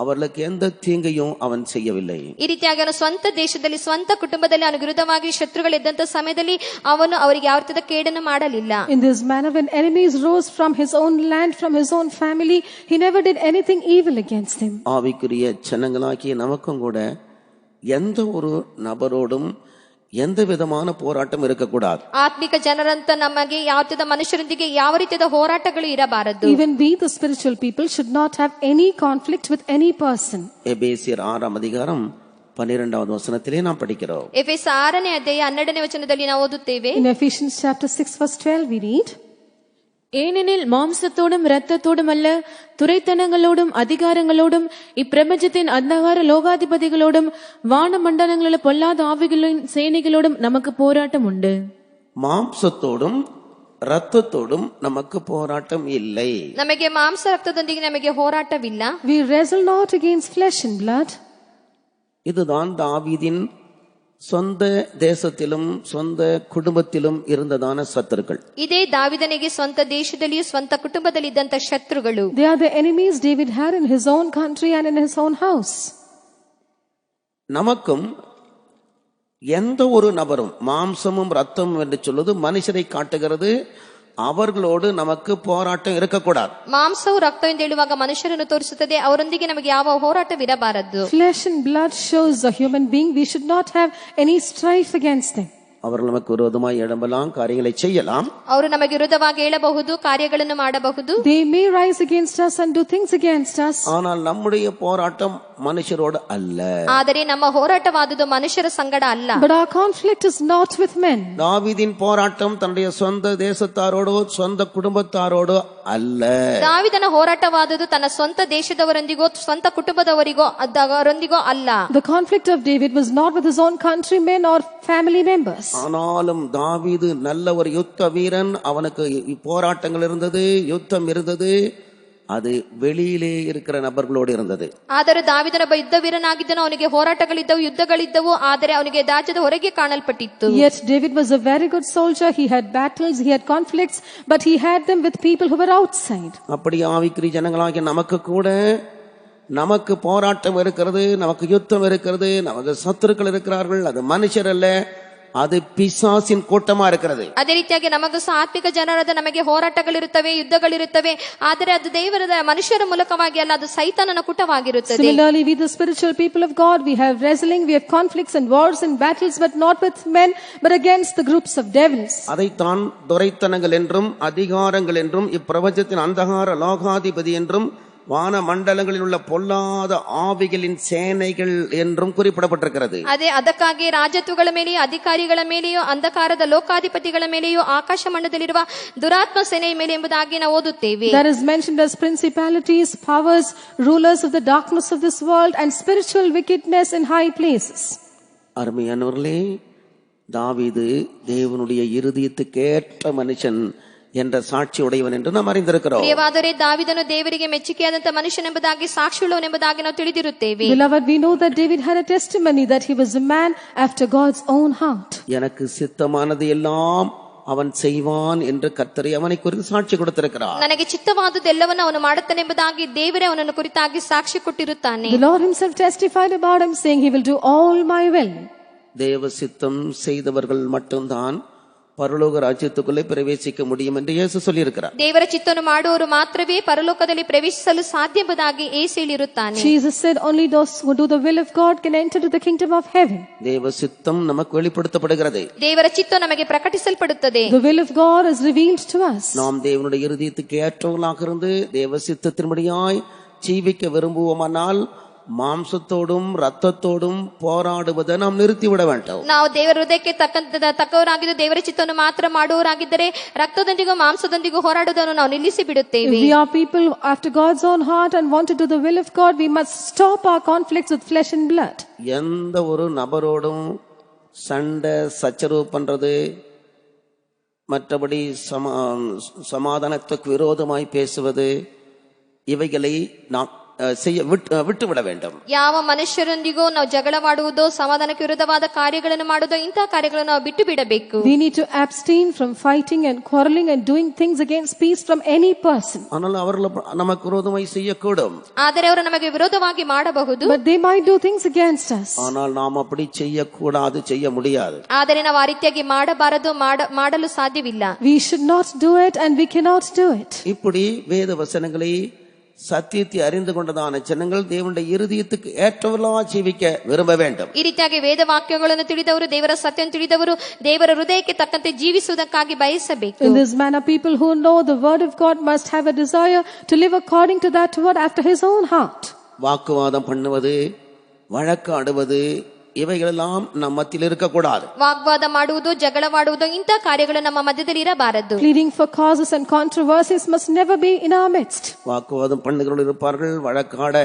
அவர்களுக்கு எந்த தீங்கையும் அவன் செய்யவில்லை. ಈ ರೀತಿಯಾಗಿ ಅವನ ಸ್ವಂತ ದೇಶದಲ್ಲಿ, ಸ್ವಂತ ಕುಟುಂಬದಲ್ಲಿ ಅವನ ವಿರುದ್ಧವಾಗಿ ಶತ್ರುಗಳಿದ್ದಂತ ಸಮಯದಲ್ಲಿ ಅವನು ಅವರಿಗೆ ಯಾವ ರೀತಿಯ ಕೇಡನ್ನು ಮಾಡಲಿಲ್ಲ. In this manner, when enemies rose from his own land, from his own family, he never did anything evil against them. ஆவிக்குரிய ஜனங்களாகிய நமக்கும் கூட எந்த ஒரு நபரோடும் எந்த விதமான போராட்டம் இருக்கக்கூடாது. ಆತ್ಮಿಕ ಜನರಂತ ನಮಗೆ ಯಾವ ರೀತಿಯ ಮನುಷ್ಯರೊಂದಿಗೆ ಯಾವ ರೀತಿಯ ಹೋರಾಟಗಳು ಇರಬಾರದು. Even we the spiritual people should not have any conflict with any person. எபேசியர் 6ஆம் அதிகாரம் 12வது வசனத்திலே நாம் படிக்கிறோம். ಎಫೆಸ 6ನೇ ಅಧ್ಯಾಯ 12ನೇ ವಚನದಲ್ಲಿ ನಾವು ಓದುತ್ತೇವೆ. In Ephesians chapter 6 verse 12 we read, ஏனெனில் மாம்சத்தோடும் இரத்தத்தோடும் அல்ல, துரைத்தனங்களோடும் அதிகாரங்களோடும் இப்பிரபஞ்சத்தின் அந்தகார லோகாதிபதிகளோடும் வான மண்டலங்களில் பொல்லாத ஆவிகளின் சேனைகளோடும் நமக்கு போராட்டம் உண்டு. மாம்சத்தோடும் ரத்தத்தோடும் நமக்கு போராட்டம் இல்லை. ನಮಗೆ ಮಾಂಸ ರಕ್ತದೊಂದಿಗೆ ನಮಗೆ ಹೋರಾಟವಿಲ್ಲ. We wrestle not against flesh and blood. இதுதான் தாவீதின் சொந்த தேசத்திலும் சொந்த குடும்பத்திலும் இருந்ததான சத்துருக்கள். ಇದೇ ದಾವಿದನಿಗೆ ಸ್ವಂತ ದೇಶದಲ್ಲಿಯೂ ಸ್ವಂತ ಕುಟುಂಬದಲ್ಲಿ ಇದ್ದಂತ ಶತ್ರುಗಳು. They are the enemies David had in his own country and in his own house. நமக்கும் எந்த ஒரு நபரும், மாம்சமும் ரத்தமும் என்று சொல்வது மனுஷரை காட்டுகிறது, அவர்களோடு நமக்கு போராட்டம் இருக்கக்கூடாது. ಮಾಂಸವು ರಕ್ತವೆಂದು ಹೇಳುವಾಗ ಮನುಷ್ಯರನ್ನು ತೋರಿಸುತ್ತದೆ, ಅವರೊಂದಿಗೆ ನಮಗೆ ಯಾವ ಹೋರಾಟವಿರಬಾರದು. Flesh and blood shows a human being. We should not have any strife against them. அவர்கள் நமக்கு விரோதமாய் எழும்பலாம், காரியங்களை செய்யலாம். ಅವರು ನಮಗೆ ವಿರುದ್ಧವಾಗಿ ಹೇಳಬಹುದು, ಕಾರ್ಯಗಳನ್ನು ಮಾಡಬಹುದು. They may rise against us and do things against us. ஆனால் நம்முடைய போராட்டம் மனுஷரோடு அல்ல. ಆದರೆ ನಮ್ಮ ಹೋರಾಟವಾದುದು ಮನುಷ್ಯರ ಸಂಗಡ ಅಲ್ಲ. But our conflict is not with men. தாவீதின் போராட்டம் தன்னுடைய சொந்த தேசத்தாரோடோ சொந்த குடும்பத்தாரோடோ அல்ல. ದಾವಿದನ ಹೋರಾಟವಾದುದು ತನ್ನ ಸ್ವಂತ ದೇಶದವರೊಂದಿಗೋ ಸ್ವಂತ ಕುಟುಂಬದವರಿಗೋ ಅದರೊಂದಿಗೋ ಅಲ್ಲ. The conflict of David was not with his own countrymen or family members. ஆனாலும் தாவீது நல்ல ஒரு யுத்த வீரன். அவனுக்கு போராட்டங்கள் இருந்தது, யுத்தம் இருந்தது. அது வெளியிலே இருக்கிற நபர்களோடு இருந்தது. ಆದರೆ ದಾವಿದನೊಬ್ಬ ಯುದ್ಧ ವೀರನಾಗಿದ್ದನು, ಅವನಿಗೆ ಹೋರಾಟಗಳಿದ್ದವು, ಯುದ್ಧಗಳಿದ್ದವು, ಆದರೆ ಅವನಿಗೆ ರಾಜ್ಯದ ಹೊರಗೆ ಕಾಣಲ್ಪಟ್ಟಿತ್ತು. Yet David was a very good soldier. He had battles, he had conflicts, but he had them with people who were outside. அப்படி ஆவிக்குரிய ஜனங்களாகிய நமக்கு கூட நமக்கு போராட்டம் இருக்கிறது, நமக்கு யுத்தம் இருக்கிறது, நமக்கு சத்துருக்கள் இருக்கிறார்கள். அது மனுஷர் அல்ல, அது பிசாசின் கூட்டமா இருக்கிறது. ಅದೇ ರೀತಿಯಾಗಿ ನಮಗೂ ಸಹ ಆತ್ಮಿಕ ಜನರಾದ ನಮಗೆ ಹೋರಾಟಗಳಿರುತ್ತವೆ, ಯುದ್ಧಗಳಿರುತ್ತವೆ, ಆದರೆ ಅದು ದೇವರ ಮನುಷ್ಯರ ಮೂಲಕವಾಗಿ ಅಲ್ಲ, ಅದು ಸೈತಾನನ ಕೂಟವಾಗಿರುತ್ತದೆ. Similarly, we the spiritual people of God, we have wrestling, we have conflicts and wars and battles, but not with men, but against the groups of devils. அதைத்தான் துரைத்தனங்கள் என்றும் அதிகாரங்கள் என்றும் இப்பிரபஞ்சத்தின் அந்தகார லோகாதிபதி என்றும் வான மண்டலங்களில் உள்ள பொல்லாத ஆவிகளின் சேனைகள் என்றும் குறிப்பிடப்பட்டிருக்கிறது. ಅದೇ ಅದಕ್ಕಾಗಿ ರಾಜತ್ವಗಳ ಮೇಲೆಯೂ ಅಧಿಕಾರಿಗಳ ಮೇಲೆಯೂ ಅಂಧಕಾರದ ಲೋಕಾಧಿಪತಿಗಳ ಮೇಲೆಯೂ ಆಕಾಶ ಮಂಡಲದಲ್ಲಿರುವ ದುರಾತ್ಮ ಸೇನೆಯ ಮೇಲೆ ಎಂಬುದಾಗಿ ನಾವು ಓದುತ್ತೇವೆ. That is mentioned as principalities, powers, rulers of the darkness of this world and spiritual wickedness in high places. அருமையானவர்களே, தாவீது தேவனுடைய இருதயத்துக்கு ஏற்ற மனுஷன் என்ற சாட்சி உடையவன் என்று நாம் அறிந்திருக்கிறோம். ಪ್ರಿಯವಾದವರೇ, ದಾವೀದನು ದೇವರಿಗೆ ಮೆಚ್ಚುಗೆಯಾದಂತ ಮನುಷ್ಯನೆಂಬುದಾಗಿ ಸಾಕ್ಷಿಯುಳ್ಳವನೆಂಬುದಾಗಿ ನಾವು ತಿಳಿದಿರುತ್ತೇವೆ. Beloved, we know that David had a testimony that he was a man after God's own heart. எனக்கு சித்தமானது எல்லாம் அவன் செய்வான் என்று கர்த்தரே அவனை குறித்து சாட்சி கொடுத்திருக்கிறார். ನನಗೆ ಚಿತ್ತವಾದುದೆಲ್ಲವನ್ನೂ ಅವನು ಮಾಡುತ್ತಾನೆಂಬುದಾಗಿ ದೇವರೇ ಅವನನ್ನು ಕುರಿತಾಗಿ ಸಾಕ್ಷಿ ಕೊಟ್ಟಿರುತ್ತಾನೆ. The Lord himself testified about him, saying, he will do all my will. தேவ சித்தம் செய்தவர்கள் மட்டும்தான் பரலோக ராஜ்யத்துக்குள்ளே பிரவேசிக்க முடியும் என்று இயேசு சொல்லியிருக்கிறார். ದೇವರ ಚಿತ್ತವನ್ನು ಮಾಡುವವರು ಮಾತ್ರವೇ ಪರಲೋಕದಲ್ಲಿ ಪ್ರವೇಶಿಸಲು ಸಾಧ್ಯ ಎಂಬುದಾಗಿ ಯೇಸು ಹೇಳಿರುತ್ತಾನೆ. Jesus said, only those who do the will of God can enter to the kingdom of heaven. தேவ சித்தம் நமக்கு வெளிப்படுத்தப்படுகிறது. ದೇವರ ಚಿತ್ತ ನಮಗೆ ಪ್ರಕಟಿಸಲ್ಪಡುತ್ತದೆ. The will of God is revealed to us. நாம் தேவனுடைய இருதயத்துக்கு ஏற்றவர்களாக இருந்து தேவ சித்தத்தின்படியாய் ஜீவிக்க விரும்புவோமானால் மாம்சத்தோடும் ரத்தத்தோடும் போராடுவதை நாம் நிறுத்திவிட வேண்டும். ನಾವು ದೇವರ ಹೃದಯಕ್ಕೆ ತಕ್ಕವರಾಗಿದ್ದು ದೇವರ ಚಿತ್ತವನ್ನು ಮಾತ್ರ ಮಾಡುವವರಾಗಿದ್ದರೆ ರಕ್ತದೊಂದಿಗೂ ಮಾಂಸದೊಂದಿಗೂ ಹೋರಾಡುವುದನ್ನು ನಾವು ನಿಲ್ಲಿಸಿ ಬಿಡುತ್ತೇವೆ. If we are people after God's own heart and want to do the will of God, we must stop our conflicts with flesh and blood. எந்த ஒரு நபரோடும் சண்டை சச்சரவு பண்றது, மற்றபடி சமாதானத்துக்கு விரோதமாய் பேசுவது, இவைகளை நாம் விட்டுவிட வேண்டும். ಯಾವ ಮನುಷ್ಯರೊಂದಿಗೂ ನಾವು ಜಗಳವಾಡುವುದು, ಸಮಾಧಾನಕ್ಕೆ ವಿರುದ್ಧವಾದ ಕಾರ್ಯಗಳನ್ನು ಮಾಡುವುದು, ಇಂತಹ ಕಾರ್ಯಗಳನ್ನು ನಾವು ಬಿಟ್ಟು ಬಿಡಬೇಕು. We need to abstain from fighting and quarreling and doing things against peace from any person. ஆனால் அவர்கள் நமக்கு விரோதமாய் செய்யக்கூடும். ಆದರೆ ಅವರು ನಮಗೆ ವಿರೋಧವಾಗಿ ಮಾಡಬಹುದು. But they might do things against us. ஆனால் நாம் அப்படி செய்யக்கூடாது, செய்ய முடியாது. ಆದರೆ ನಾವು ಆ ರೀತಿಯಾಗಿ ಮಾಡಬಾರದು, ಮಾಡಲು ಸಾಧ್ಯವಿಲ್ಲ. We should not do it and we cannot do it. இப்படி வேத வசனங்களை சத்தியத்தை அறிந்து கொண்டதான ஜனங்கள் தேவனுடைய இருதயத்துக்கு ஏற்றவர்களாக ஜீவிக்க விரும்ப வேண்டும். ಈ ರೀತಿಯಾಗಿ ವೇದ ವಾಕ್ಯಗಳನ್ನು ತಿಳಿದವರು, ದೇವರ ಸತ್ಯವನ್ನು ತಿಳಿದವರು ದೇವರ ಹೃದಯಕ್ಕೆ ತಕ್ಕಂತೆ ಜೀವಿಸುವುದಕ್ಕಾಗಿ ಬಯಸಬೇಕು. In this manner, people who know the word of God must have a desire to live according to that word after his own heart. வாக்குவாதம் பண்ணுவது, வழக்காடுவது, இவைகளெல்லாம் ನಮ್ಮ மத்தியில் இருக்கக்கூடாது. ವಾಗ್ವಾದ ಮಾಡುವುದು, ಜಗಳವಾಡುವುದು, ಇಂತಹ ಕಾರ್ಯಗಳು ನಮ್ಮ ಮಧ್ಯದಲ್ಲಿ ಇರಬಾರದು. Pleading for causes and controversies must never be in our midst. வாக்குவாதம் பண்ணுகிறவர்கள் இருப்பார்கள், வழக்காட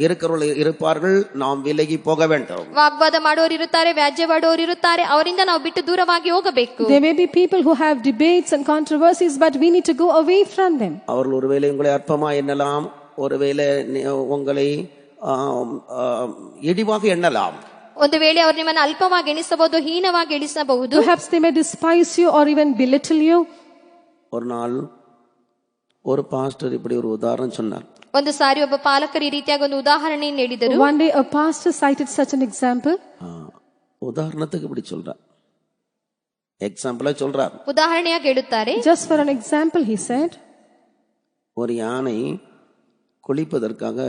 இருக்கிறவர்கள் இருப்பார்கள், நாம் விலகி போக வேண்டும். ವಾಗ್ವಾದ ಮಾಡುವವರು ಇರುತ್ತಾರೆ, ವ್ಯಾಜ್ಯವಾಡುವವರು ಇರುತ್ತಾರೆ, ಅವರಿಂದ ನಾವು ಬಿಟ್ಟು ದೂರವಾಗಿ ಹೋಗಬೇಕು. There may be people who have debates and controversies, but we need to go away from them. அவர்கள் ஒருவேளை உங்களை அற்பமா எண்ணலாம், ஒருவேளை உங்களை இழிவாக எண்ணலாம். ಒಂದು ವೇಳೆ ಅವರು ನಿಮ್ಮನ್ನು ಅಲ್ಪವಾಗಿ ಎಣಿಸಬಹುದು, ಹೀನವಾಗಿ ಎಣಿಸಬಹುದು. Perhaps they may despise you or even belittle you. ஒரு நாள் ஒரு பாஸ்டர் இப்படி ஒரு உதாரணம் சொன்னார். ಒಂದು ಸಾರಿ ಒಬ್ಬ ಪಾಲಕರು ಈ ರೀತಿಯಾಗಿ ಒಂದು ಉದಾಹರಣೆಯನ್ನು ನೀಡಿದರು. One day a pastor cited such an example. உதாரணத்துக்கு இப்படி சொல்றார், எக்ஸாம்பிளா சொல்றார். ಉದಾಹರಣೆಯಾಗಿ ಹೇಳುತ್ತಾರೆ. Just for an example, he said. ஒரு யானை குளிப்பதற்காக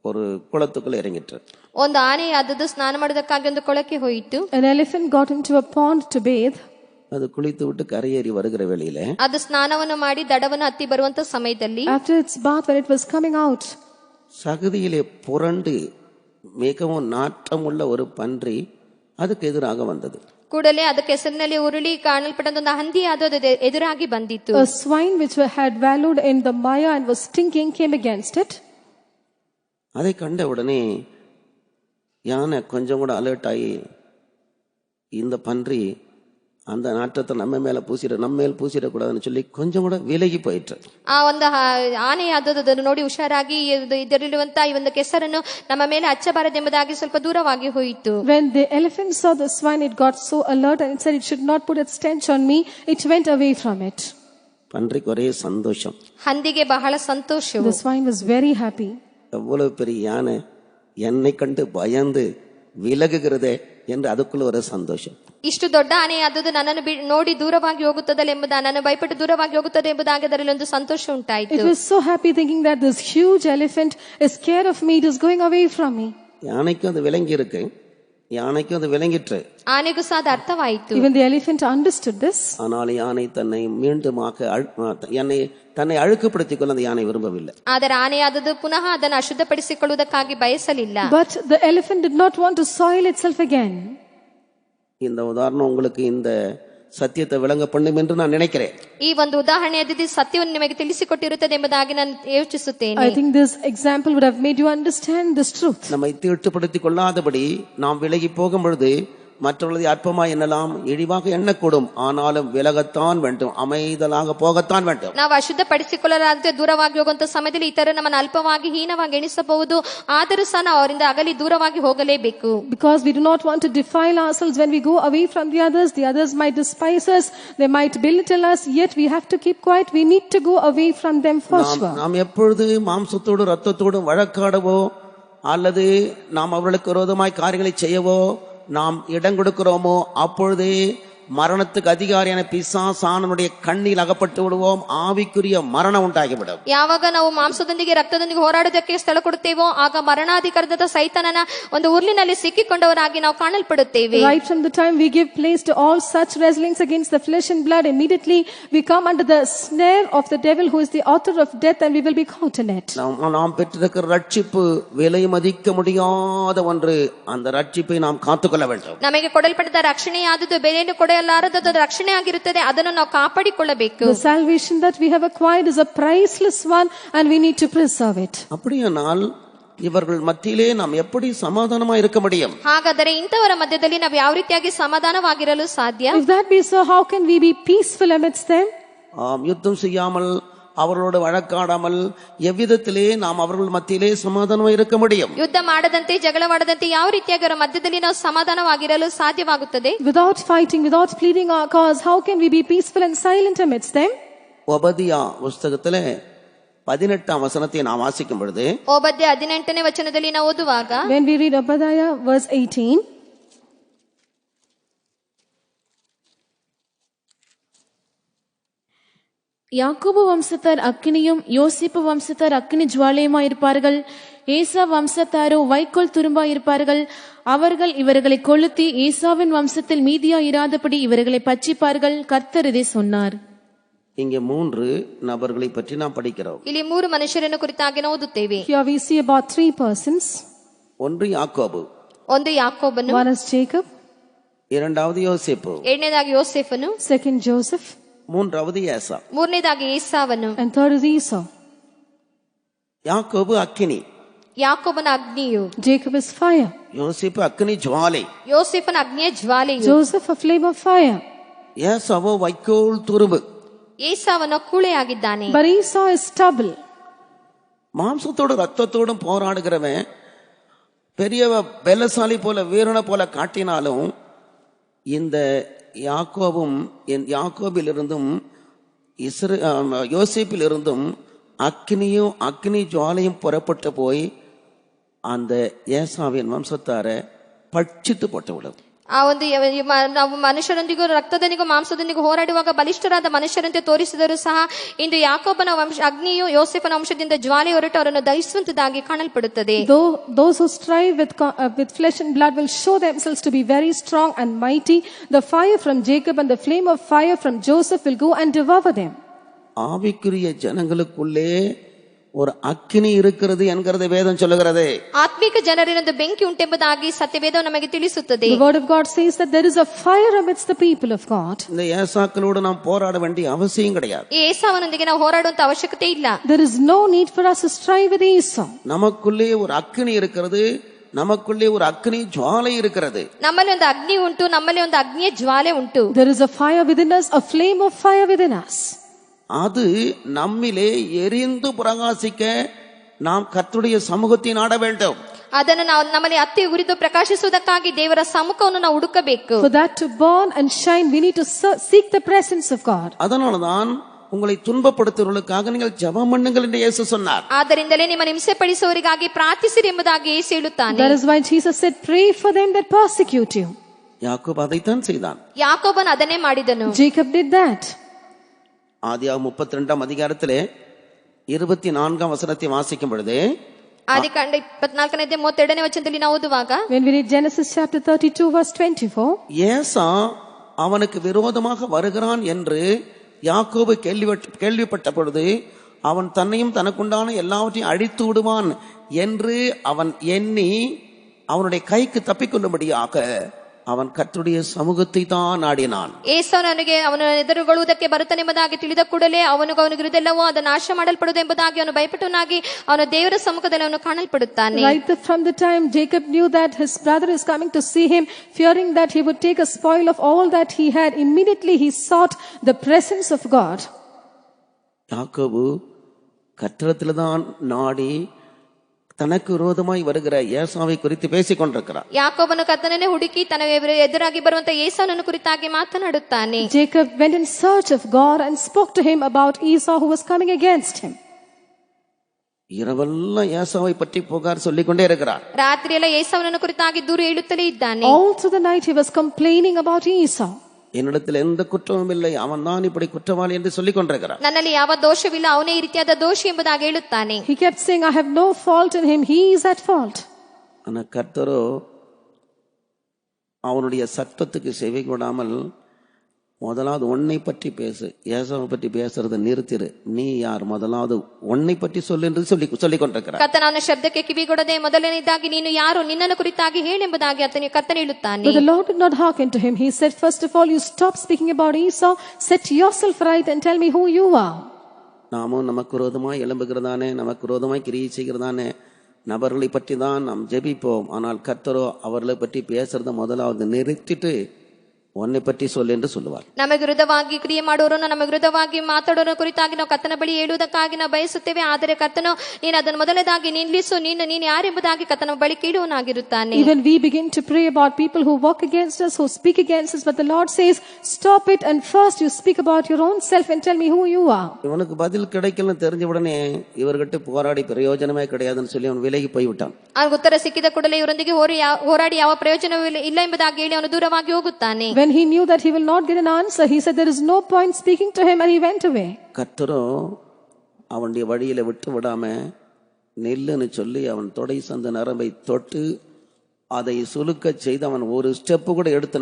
ஒரு குளத்துக்குள்ள இறங்கிட்டு. ಒಂದು ಆನೆಯಾದದ್ದು ಸ್ನಾನ ಮಾಡುವುದಕ್ಕಾಗಿ ಒಂದು ಕೊಳಕ್ಕೆ ಹೋಯಿತು. An elephant got into a pond to bathe. ಅದು ಕುಳಿತು விட்டு கரையேறி வருகிற வேளையில ಅದು ಸ್ನಾನವನ್ನು ಮಾಡಿ ದಡವನ್ನು ಹತ್ತಿ ಬರುವಂತ ಸಮಯದಲ್ಲಿ, after its bath, when it was coming out, சகதியிலே புரண்டு மிகவும் நாற்றமுள்ள ஒரு பன்றி அதுக்கு எதிராக வந்தது. ಕೂಡಲೇ ಅದಕ್ಕೆ ಹೆಸರಿನಲ್ಲಿ ಉರುಳಿ ಕಾಣಲ್ಪಟ್ಟಂತ ಒಂದು ಹಂದಿ ಅದು ಎದುರಾಗಿ ಬಂದಿತ್ತು. A swine which had wallowed in the mire and was stinking came against it. அதை கண்ட உடனே யானை கொஞ்சம் கூட அலர்ட் ஆகி, இந்த பன்றி அந்த நாற்றத்தை நம்ம மேல பூசிடக்கூடாதுன்னு சொல்லி கொஞ்சம் கூட விலகி போயிட்டு. ಆ ಒಂದು ಆನೆಯಾದದನ್ನು ನೋಡಿ ಹುಷಾರಾಗಿ ಇದರಲ್ಲಿರುವಂತಹ ಈ ಒಂದು ಕೆಸರನ್ನು ನಮ್ಮ ಮೇಲೆ ಹಚ್ಚಬಾರದೆಂಬುದಾಗಿ ಸ್ವಲ್ಪ ದೂರವಾಗಿ ಹೋಯಿತು. When the elephant saw the swine, it got so alert and it said it should not put its stench on me. It went away from it. பன்றிக்கு ஒரே சந்தோஷம். ಹಂದಿಗೆ ಬಹಳ ಸಂತೋಷವು. The swine was very happy. எவ்வளவு பெரிய யானை என்னை கண்டு பயந்து விலகுகிறதே என்று அதுக்குள்ள ஒரு சந்தோஷம். ಇಷ್ಟು ದೊಡ್ಡ ಆನೆಯಾದದ್ದು ನನ್ನನ್ನು ನೋಡಿ ದೂರವಾಗಿ ಹೋಗುತ್ತದೆ ಎಂಬುದಾ, ನನ್ನ ಭಯಪಟ್ಟು ದೂರವಾಗಿ ಹೋಗುತ್ತದೆ ಎಂಬುದಾಗಿ ಅದರಲ್ಲಿ ಒಂದು ಸಂತೋಷ ಉಂಟಾಯಿತು. It was so happy thinking that this huge elephant is scared of me, it is going away from me. யானைக்கு அது விளங்கி இருக்கு, யானைக்கும் அது விளங்கிற்று. ಆನೆಗೂ ಸಹ ಅದು ಅರ್ಥವಾಯಿತು. Even the elephant understood this. ஆனால் யானை தன்னை மீண்டுமாக தன்னை அழுக்குப்படுத்திக் கொள்ள அந்த யானை விரும்பவில்லை. ಆದರೆ ಆನೆಯಾದದ್ದು ಪುನಃ ಅದನ್ನು ಅಶುದ್ಧಪಡಿಸಿಕೊಳ್ಳುವುದಕ್ಕಾಗಿ ಬಯಸಲಿಲ್ಲ. But the elephant did not want to soil itself again. இந்த உதாரணம் உங்களுக்கு இந்த சத்தியத்தை விளங்க பண்ணும் என்று நான் நினைக்கிறேன். ಈ ಒಂದು ಉದಾಹರಣೆಯಾದಲ್ಲಿ ಸತ್ಯವನ್ನು ನಿಮಗೆ ತಿಳಿಸಿಕೊಟ್ಟಿರುತ್ತದೆ ಎಂಬುದಾಗಿ ನಾನು ಯೋಚಿಸುತ್ತೇನೆ. I think this example would have made you understand this truth. நம்மை தீட்டுப்படுத்திக் கொள்ளாதபடி நாம் விலகி போகும் பொழுது மற்றவர்களை அற்பமாய் எண்ணலாம், இழிவாக எண்ணக்கூடும். ஆனாலும் விலகத்தான் வேண்டும், அமைதலாக போகத்தான் வேண்டும். ನಾವು ಅಶುದ್ಧಪಡಿಸಿಕೊಳ್ಳಲಾರದೆ ದೂರವಾಗಿ ಹೋಗುವಂತ ಸಮಯದಲ್ಲಿ ಇತರರು ನಮ್ಮನ್ನು ಅಲ್ಪವಾಗಿ ಹೀನವಾಗಿ ಎಣಿಸಬಹುದು. ಆದರೂ ಸಹ ನಾವು ಅವರಿಂದ ಅಗಲಿ ದೂರವಾಗಿ ಹೋಗಲೇಬೇಕು. Because we do not want to defile ourselves when we go away from the others might despise us, they might belittle us, yet we have to keep quiet. We need to go away from them for sure. நாம் எப்பொழுது மாம்சத்தோடு ரத்தத்தோடு வழக்காடவோ அல்லது நாம் அவர்களுக்கு விரோதமாய் காரியங்களை செய்யவோ நாம் இடம் கொடுக்கிறோமோ அப்பொழுதே மரணத்துக்கு அதிகாரியான பிசாசானனுடைய கண்ணில் அகப்பட்டு விடுவோம். ஆவிக்குரிய மரணம் உண்டாகிவிடும். ಯಾವಾಗ ನಾವು ಮಾಂಸದೊಂದಿಗೆ ರಕ್ತದೊಂದಿಗೆ ಹೋರಾಡೋದಕ್ಕೆ ಸ್ಥಳ ಕೊಡುತ್ತೇವೋ ಆಗ ಮರಣಾಧಿಕಾರದ ಸೈತಾನನ ಒಂದು ಉರ್ಲಿನಲ್ಲಿ ಸಿಕ್ಕಿಕೊಂಡವರಾಗಿ ನಾವು ಕಾಣಲ್ಪಡುತ್ತೇವೆ. Right from the time we give place to all such wrestlings against the flesh and blood, immediately we come under the snare of the devil who is the author of death, and we will be caught in it. நாம் பெற்றிருக்கிற ரட்சிப்பு விலை மதிக்க முடியாத ஒன்று. அந்த ரட்சிப்பை நாம் காத்துக்கொள்ள வேண்டும். ನಮಗೆ ಕೊಡಲ್ಪಟ್ಟ ರಕ್ಷಣೆಯಾದದ್ದು ಬೆಲೆಯನ್ನು ಕೊಡಲಾರದ್ದು ರಕ್ಷಣೆ ಆಗಿರುತ್ತದೆ. ಅದನ್ನು ನಾವು ಕಾಪಾಡಿಕೊಳ್ಳಬೇಕು. The salvation that we have acquired is a priceless one, and we need to preserve it. அப்படியானால் இவர்கள் மத்தியிலே நாம் எப்படி சமாதானமா இருக்க முடியும்? ಹಾಗಾದರೆ ಇಂಥವರ ಮಧ್ಯದಲ್ಲಿ ನಾವು ಯಾವ ರೀತಿಯಾಗಿ ಸಮಾಧಾನವಾಗಿರಲು ಸಾಧ್ಯ? If that be so, how can we be peaceful amidst them? யுத்தம் செய்யாமல் அவர்களோடு வழக்காடாமல் எவ்விதத்திலே நாம் அவர்கள் மத்தியிலே சமாதானமா இருக்க முடியும்? ಯುದ್ಧ ಮಾಡದಂತೆ ಜಗಳವಾಡದಂತೆ ಯಾವ ರೀತಿಯಾಗಿ ಅವರ ಮಧ್ಯದಲ್ಲಿ ನಾವು ಸಮಾಧಾನವಾಗಿರಲು ಸಾಧ್ಯವಾಗುತ್ತದೆ? Without fighting, without pleading our cause, how can we be peaceful and silent amidst them? ஒபதியா புஸ்தகத்திலே 18ஆம் வசனத்தை நாம் வாசிக்கும் பொழுது, ಓಬದ್ಯ 18ನೇ ವಚನದಲ್ಲಿ ನಾವು ಓದುವಾಗ, when we read Obadiah verse 18, யாக்கோபு வம்சத்தார் அக்கினியும் யோசிப்பு வம்சத்தார் அக்கினி ஜுவாலையுமாயிருப்பார்கள். ஏசா வம்சத்தாரோ வைக்கோல் துரும்பாயிருப்பார்கள். அவர்கள் இவர்களை கொளுத்தி ஏசாவின் வம்சத்தில் மீதியா இராதபடி இவர்களை பட்சிப்பார்கள். கர்த்தர் இதை சொன்னார். இங்கே 3 நபர்களை பற்றி நாம் படிக்கிறோம். ಇಲ್ಲಿ 3 ಮನುಷ್ಯರನ್ನು ಕುರಿತಾಗಿ ನಾವು ಓದುತ್ತೇವೆ. here we see about 3 persons. ஒன்று யாக்கோபு, ಒಂದು ಯಾಕೋಬನು, one is Jacob, இரண்டாவது யோசேப்பு, ಎರಡನೇದಾಗಿ ಯೋಸೇಫನು, second Joseph, மூன்றாவது ஏசா, ಮೂರನೇದಾಗಿ ಏಸಾವನು, and third is Esau. யாக்கோபு அக்கினி, ಯಾಕೋಬನ ಅಗ್ನಿಯು, Jacob is fire, யோசேப்பு அக்கினி ஜுவாலை, ಯೋಸೇಫನ ಅಗ್ನಿಯ ಜ್ವಾಲೆಯು, Joseph a flame of fire, ஏசாவோ வைக்கோல் துரும்பு. ಏಸಾವನ ಕೂಳೆಯಾಗಿದ್ದಾನೆ. but Esau is stubble. மாம்சத்தோடு ரத்தத்தோடும் போராடுகிறவன் பெரியவ பலசாலி போல வீரனை போல காட்டினாலும் இந்த யாக்கோபிலிருந்தும் யோசேப்பிலிருந்தும் அக்னியும் அக்னி ஜுவாலையும் புறப்பட்டு போய் அந்த ஏசாவின் வம்சத்தார பட்சித்து போட்டுவிடும். ಆ ಒಂದು ನಾವು ಮನುಷ್ಯರೊಂದಿಗೂ ರಕ್ತದೊಂದಿಗೂ ಮಾಂಸದೊಂದಿಗೂ ಹೋರಾಡುವಾಗ ಬಲಿಷ್ಠರಾದ ಮನುಷ್ಯರಂತೆ ತೋರಿಸಿದರೂ ಸಹ ಇಂದು ಯಾಕೋಬನ ಅಗ್ನಿಯು ಯೋಸೇಫನ ವಂಶದಿಂದ ಜ್ವಾಲೆ ಹೊರಟು ಅವರನ್ನು ದಹಿಸುವಂತದಾಗಿ ಕಾಣಲ್ಪಡುತ್ತದೆ. Those who strive with flesh and blood will show themselves to be very strong and mighty. The fire from Jacob and the flame of fire from Joseph will go and devour them. ஆவிக்குரிய ஜனங்களுக்குள்ளே ஒரு அக்கினி இருக்கிறது என்கிறது வேதம் சொல்லுகிறது. ಆತ್ಮಿಕ ಜನರಿನೊಂದು ಬೆಂಕಿ ಉಂಟೆಂಬುದಾಗಿ ಸತ್ಯವೇದವು ನಮಗೆ ತಿಳಿಸುತ್ತದೆ. The word of God says that there is a fire amidst the people of God. இந்த ஏசாக்களோடு நாம் போராட வேண்டிய அவசியம் கிடையாது. ಈ ಏಸಾವನೊಂದಿಗೆ ನಾವು ಹೋರಾಡುವಂತ ಅವಶ್ಯಕತೆ ಇಲ್ಲ. There is no need for us to strive with Esau. நமக்குள்ளே ஒரு அக்கினி இருக்கிறது, நமக்குள்ளே ஒரு அக்கினி ஜுவாலை இருக்கிறது. ನಮ್ಮಲ್ಲಿ ಒಂದು ಅಗ್ನಿ ಉಂಟು, ನಮ್ಮಲ್ಲಿ ಒಂದು ಅಗ್ನಿಯ ಜ್ವಾಲೆ ಉಂಟು. There is a fire within us, a flame of fire within us. அது நம்மிலே எரிந்து பிரகாசிக்க நாம் கர்த்தருடைய சமூகத்தை நாட வேண்டும். ಅದನ್ನು ನಾವು ನಮ್ಮಲ್ಲಿ ಅತ್ತಿ ಉರಿದು ಪ್ರಕಾಶಿಸುವುದಕ್ಕಾಗಿ ದೇವರ ಸಮ್ಮುಖವನ್ನು ನಾವು ಹುಡುಕಬೇಕು. For that to burn and shine, we need to seek the presence of God. அதனால்தான் உங்களை துன்பப்படுத்துவர்களுக்காக நீங்கள் ஜெபம் பண்ணுங்கள் என்று இயேசு சொன்னார். ಆದ್ದರಿಂದಲೇ ನಿಮ್ಮ ಹಿಂಸೆ ಪಡಿಸುವವರಿಗಾಗಿ ಪ್ರಾರ್ಥಿಸಿರಿ ಎಂಬುದಾಗಿ ಯೇಸು ಹೇಳುತ್ತಾನೆ. That is why Jesus said, pray for them that persecute you. யாக்கோபு அதைத்தான் செய்தான். ಯಾಕೋಬನು ಅದನ್ನೇ ಮಾಡಿದನು. Jacob did that. ஆதியாகமம் 32ஆம் அதிகாரத்திலே 24ஆம் வசனத்தை வாசிக்கும் பொழுது, ಆದಿಕಾಂಡ 24ನೇ 32ನೇ ವಚನದಲ್ಲಿ ನಾವು ಓದುವಾಗ, when we read Genesis chapter 32 verse 24, ஏசா அவனுக்கு விரோதமாக வருகிறான் என்று யாக்கோபு கேள்விப்பட்ட பொழுது அவன் தன்னையும் தனக்குண்டான எல்லாவற்றையும் அழித்து விடுவான் என்று அவன் எண்ணி அவனுடைய கைக்கு தப்பிக்கொள்ளும்படியாக அவன் கர்த்தருடைய சமூகத்தை தான் நாடினான். ಏಸಾವನಿಗೆ ಅವನ ಎದುರುಗೊಳ್ಳುವುದಕ್ಕೆ ಬರುತ್ತಾನೆಂಬುದಾಗಿ ತಿಳಿದ ಕೂಡಲೇ ಅವನಿಗೆ ಇರುವುದೆಲ್ಲವೂ ಅದು ನಾಶ ಮಾಡಲ್ಪಡುವುದೆಂಬುದಾಗಿ ಅವನು ಭಯಪಟ್ಟವನಾಗಿ ಅವನ ದೇವರ ಸಮ್ಮುಖದಲ್ಲಿ ಅವನು ಕಾಣಲ್ಪಡುತ್ತಾನೆ. Right from the time Jacob knew that his brother is coming to see him, fearing that he would take a spoil of all that he had, immediately he sought the presence of God. யாக்கோபு கர்த்தரிடத்தில்தான் நாடி தனக்கு விரோதமாய் வருகிற ஏசாவை குறித்து பேசிக் கொண்டிருக்கிறார். ಯಾಕೋಬನು ಕರ್ತನನ್ನೇ ಹುಡುಕಿ ತನ್ನ ಎದುರಾಗಿ ಬರುವಂತ ಏಸಾವನನ್ನು ಕುರಿತಾಗಿ ಮಾತನಾಡುತ್ತಾನೆ. Jacob went in search of God and spoke to him about Esau who was coming against him. இரவெல்லாம் ஏசாவை பற்றி புகார் சொல்லிக் கொண்டே இருக்கிறார். ರಾತ್ರಿಯೆಲ್ಲ ಏಸಾವನನ್ನು ಕುರಿತಾಗಿ ದೂರು ಹೇಳುತ್ತಲೇ ಇದ್ದಾನೆ. All through the night he was complaining about Esau. என்னிடத்தில் எந்த குற்றமும் இல்லை, அவன் தான் இப்படி குற்றவாளி என்று சொல்லிக் கொண்டிருக்கிறார். ನನ್ನಲ್ಲಿ ಯಾವ ದೋಷವಿಲ್ಲ, ಅವನೇ ಈ ರೀತಿಯಾದ ದೋಷಿ ಎಂಬುದಾಗಿ ಹೇಳುತ್ತಾನೆ. He kept saying, I have no fault in him, he is at fault. ஆனா கர்த்தரோ அவனுடைய சத்தத்துக்கு செவி கொடாமல், முதலாவது உன்னை பற்றி பேசு, ஏசாவை பற்றி பேசுறதை நிறுத்திரு, நீ யார், முதலாவது உன்னை பற்றி சொல்லு என்று சொல்லிக் கொண்டிருக்கிறார். ಕರ್ತನ ಅವನ ಶಬ್ದಕ್ಕೆ ಕಿವಿಗೊಡದೆ ಮೊದಲನೇದಾಗಿ ನೀನು ಯಾರು, ನಿನ್ನನ್ನು ಕುರಿತಾಗಿ ಹೇಳೆಂಬುದಾಗಿ ಕರ್ತನ ಹೇಳುತ್ತಾನೆ. But the Lord did not hearken to him. He said, first of all, you stop speaking about Esau, set yourself right and tell me who you are. நாமும் நமக்கு விரோதமாய் எழும்புகிறதானே, நமக்கு விரோதமாய் கிரியை செய்கிறதானே நபர்களை பற்றி தான் நாம் ஜெபிப்போம். ஆனால் கர்த்தரோ அவர்களை பற்றி பேசுறத முதலாவது நிறுத்திட்டு உன்னை பற்றி சொல்லு என்று சொல்லுவார். ನಮಗೆ ವಿರುದ್ಧವಾಗಿ ಕ್ರಿಯೆ ಮಾಡುವವರನ್ನು, ನಮಗೆ ವಿರುದ್ಧವಾಗಿ ಮಾತಾಡೋರ ಕುರಿತಾಗಿ ನಾವು ಕರ್ತನ ಬಳಿ ಹೇಳುವುದಕ್ಕಾಗಿ ನಾವು ಬಯಸುತ್ತೇವೆ. ಆದರೆ ಕರ್ತನು ನೀನು ಅದನ್ನು ಮೊದಲನೇದಾಗಿ ನಿಲ್ಲಿಸು, ನೀನು ಯಾರೆಂಬುದಾಗಿ ಕರ್ತನ ಬಳಿ ಕೇಳುವನಾಗಿರುತ್ತಾನೆ. Even we begin to pray about people who walk against us, who speak against us, but the Lord says, stop it and first you speak about your own self and tell me who you are. இவனுக்கு பதில் கிடைக்கலன்னு தெரிஞ்ச உடனே இவர்கிட்ட போராடி பிரயோஜனமே கிடையாதுன்னு சொல்லி அவன் விலகி போய்விட்டான். ಅವನಿಗೆ ಉತ್ತರ ಸಿಕ್ಕಿದ ಕೂಡಲೇ ಇವರೊಂದಿಗೆ ಹೋರಾಡಿ ಯಾವ ಪ್ರಯೋಜನವೂ ಇಲ್ಲ ಎಂಬುದಾಗಿ ಹೇಳಿ ಅವನು ದೂರವಾಗಿ ಹೋಗುತ್ತಾನೆ. When he knew that he will not get an answer, he said there is no point speaking to him and he went away. கர்த்தரோ அவனுடைய வழியில விட்டு விடாம நெல்லுன்னு சொல்லி அவன் தொடை சந்த நரம்பை தொட்டு அதை சுலுக்க செய்து அவன் ஒரு ஸ்டெப் கூட எடுத்து